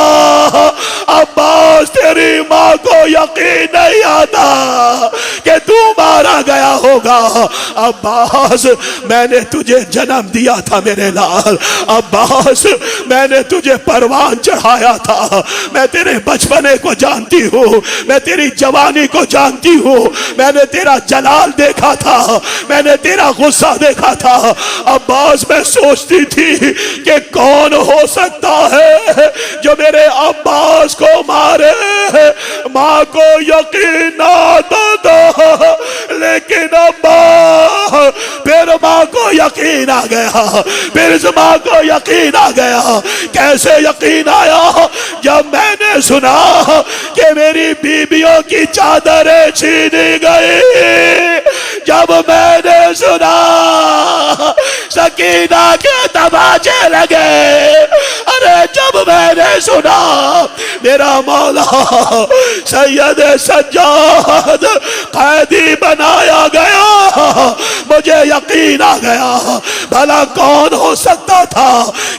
अब्बास तेरी माँ को यकीन नहीं आता कि तू मारा गया होगा। अब्बास, मैंने तुझे जन्म दिया था मेरे लाल, अब्बास मैंने तुझे परवान चढ़ाया था, मैं तेरे बचपने को जानती हूँ, मैं तेरी जवानी को जानती हूँ, मैंने तेरा जलाल देखा था, मैंने तेरा गुस्सा देखा था। अब्बास, मैं सोचती थी कि कौन हो सकता है जो मेरे अब्बास को मारे, माँ को यकीन आता था, लेकिन अब्बा फिर माँ को यकीन आ गया, फिर इस माँ को यकीन आ गया। कैसे यकीन आया? जब मैंने सुना कि मेरी बीबियों की चादरें छीनी गई, जब मैंने सुना सकीना के तमाचे लगे, अरे जब मैंने सुना मेरा मौला सैयद सज्जाद कैदी बनाया गया, मुझे यकीन आ गया भला कौन हो सकता था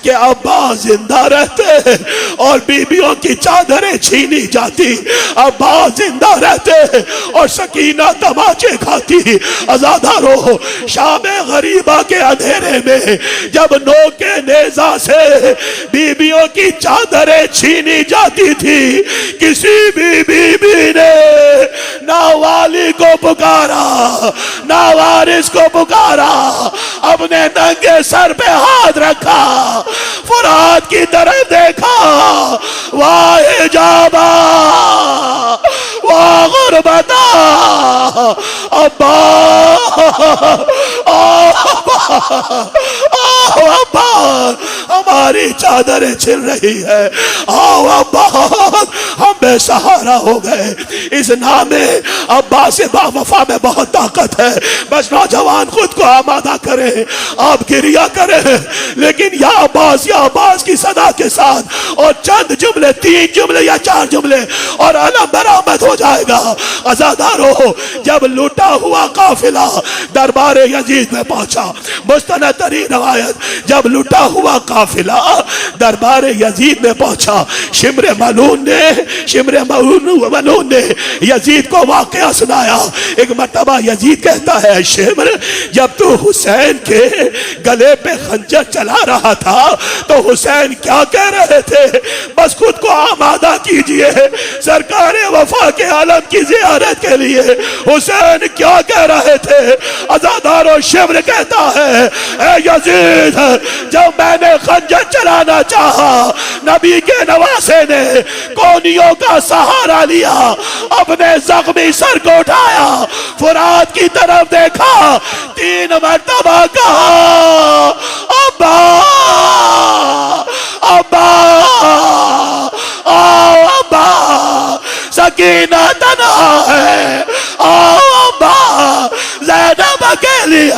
कि अब्बा जिंदा रहते और बीबियों की चादरें छीनी जाती, अब्बा जिंदा रहते और सकीना तमाचे खाती। आजादारो, शाम गरीबा के अंधेरे में जब नोक के नेजा से बीबियों की चादरें छीनी जाती थी, किसी भी बीबी ने ना वाली को पुकारा ना वारिस को पुकारा, अपने नंगे सर पे हाथ रखा, फुरात की तरफ देखा, वाह जाबा वाह गुरबता, अब्बा अब्बा हमारी चादरें छिल रही है, आओ अब्बा हम बेसहारा हो गए। इस नामे अब्बा से बावफा में बहुत ताकत है, बस नौजवान खुद को आमादा करें, आप गिरिया करें, लेकिन या अब्बास की सदा के साथ और चंद जुमले, 3 जुमले या 4 जुमले और अलम बरामद हो जाएगा। अज़ादारो, जब लूटा हुआ काफिला दरबार यजीद में पहुंचा, मुस्तनद तरीन रवायत, जब लूटा हुआ काफिला दरबार यजीद में पहुंचा, शिम्र मलून ने यजीद को वाकया सुनाया। एक मर्तबा यजीद कहता है, शिम्र जब तू हुसैन के गले पे खंजर चला रहा था तो हुसैन क्या कह रहे थे? बस खुद को आमादा कीजिए सरकार वफा के आलम की जियारत के लिए। हुसैन क्या कह रहे थे? अज़ादारो, शिम्र कहता है, ए यजीद जब मैंने खंजर चलाना चाहा, नबी के नवासे ने कोनियों का सहारा लिया, अपने जख्मी सर को उठाया, फुरात की तरफ देखा, 3 मर्तबा कहा, अब्बा अब्बा आओ अब्बा, सकीना तना है, आओ अब्बा, ज़ैनब अकेली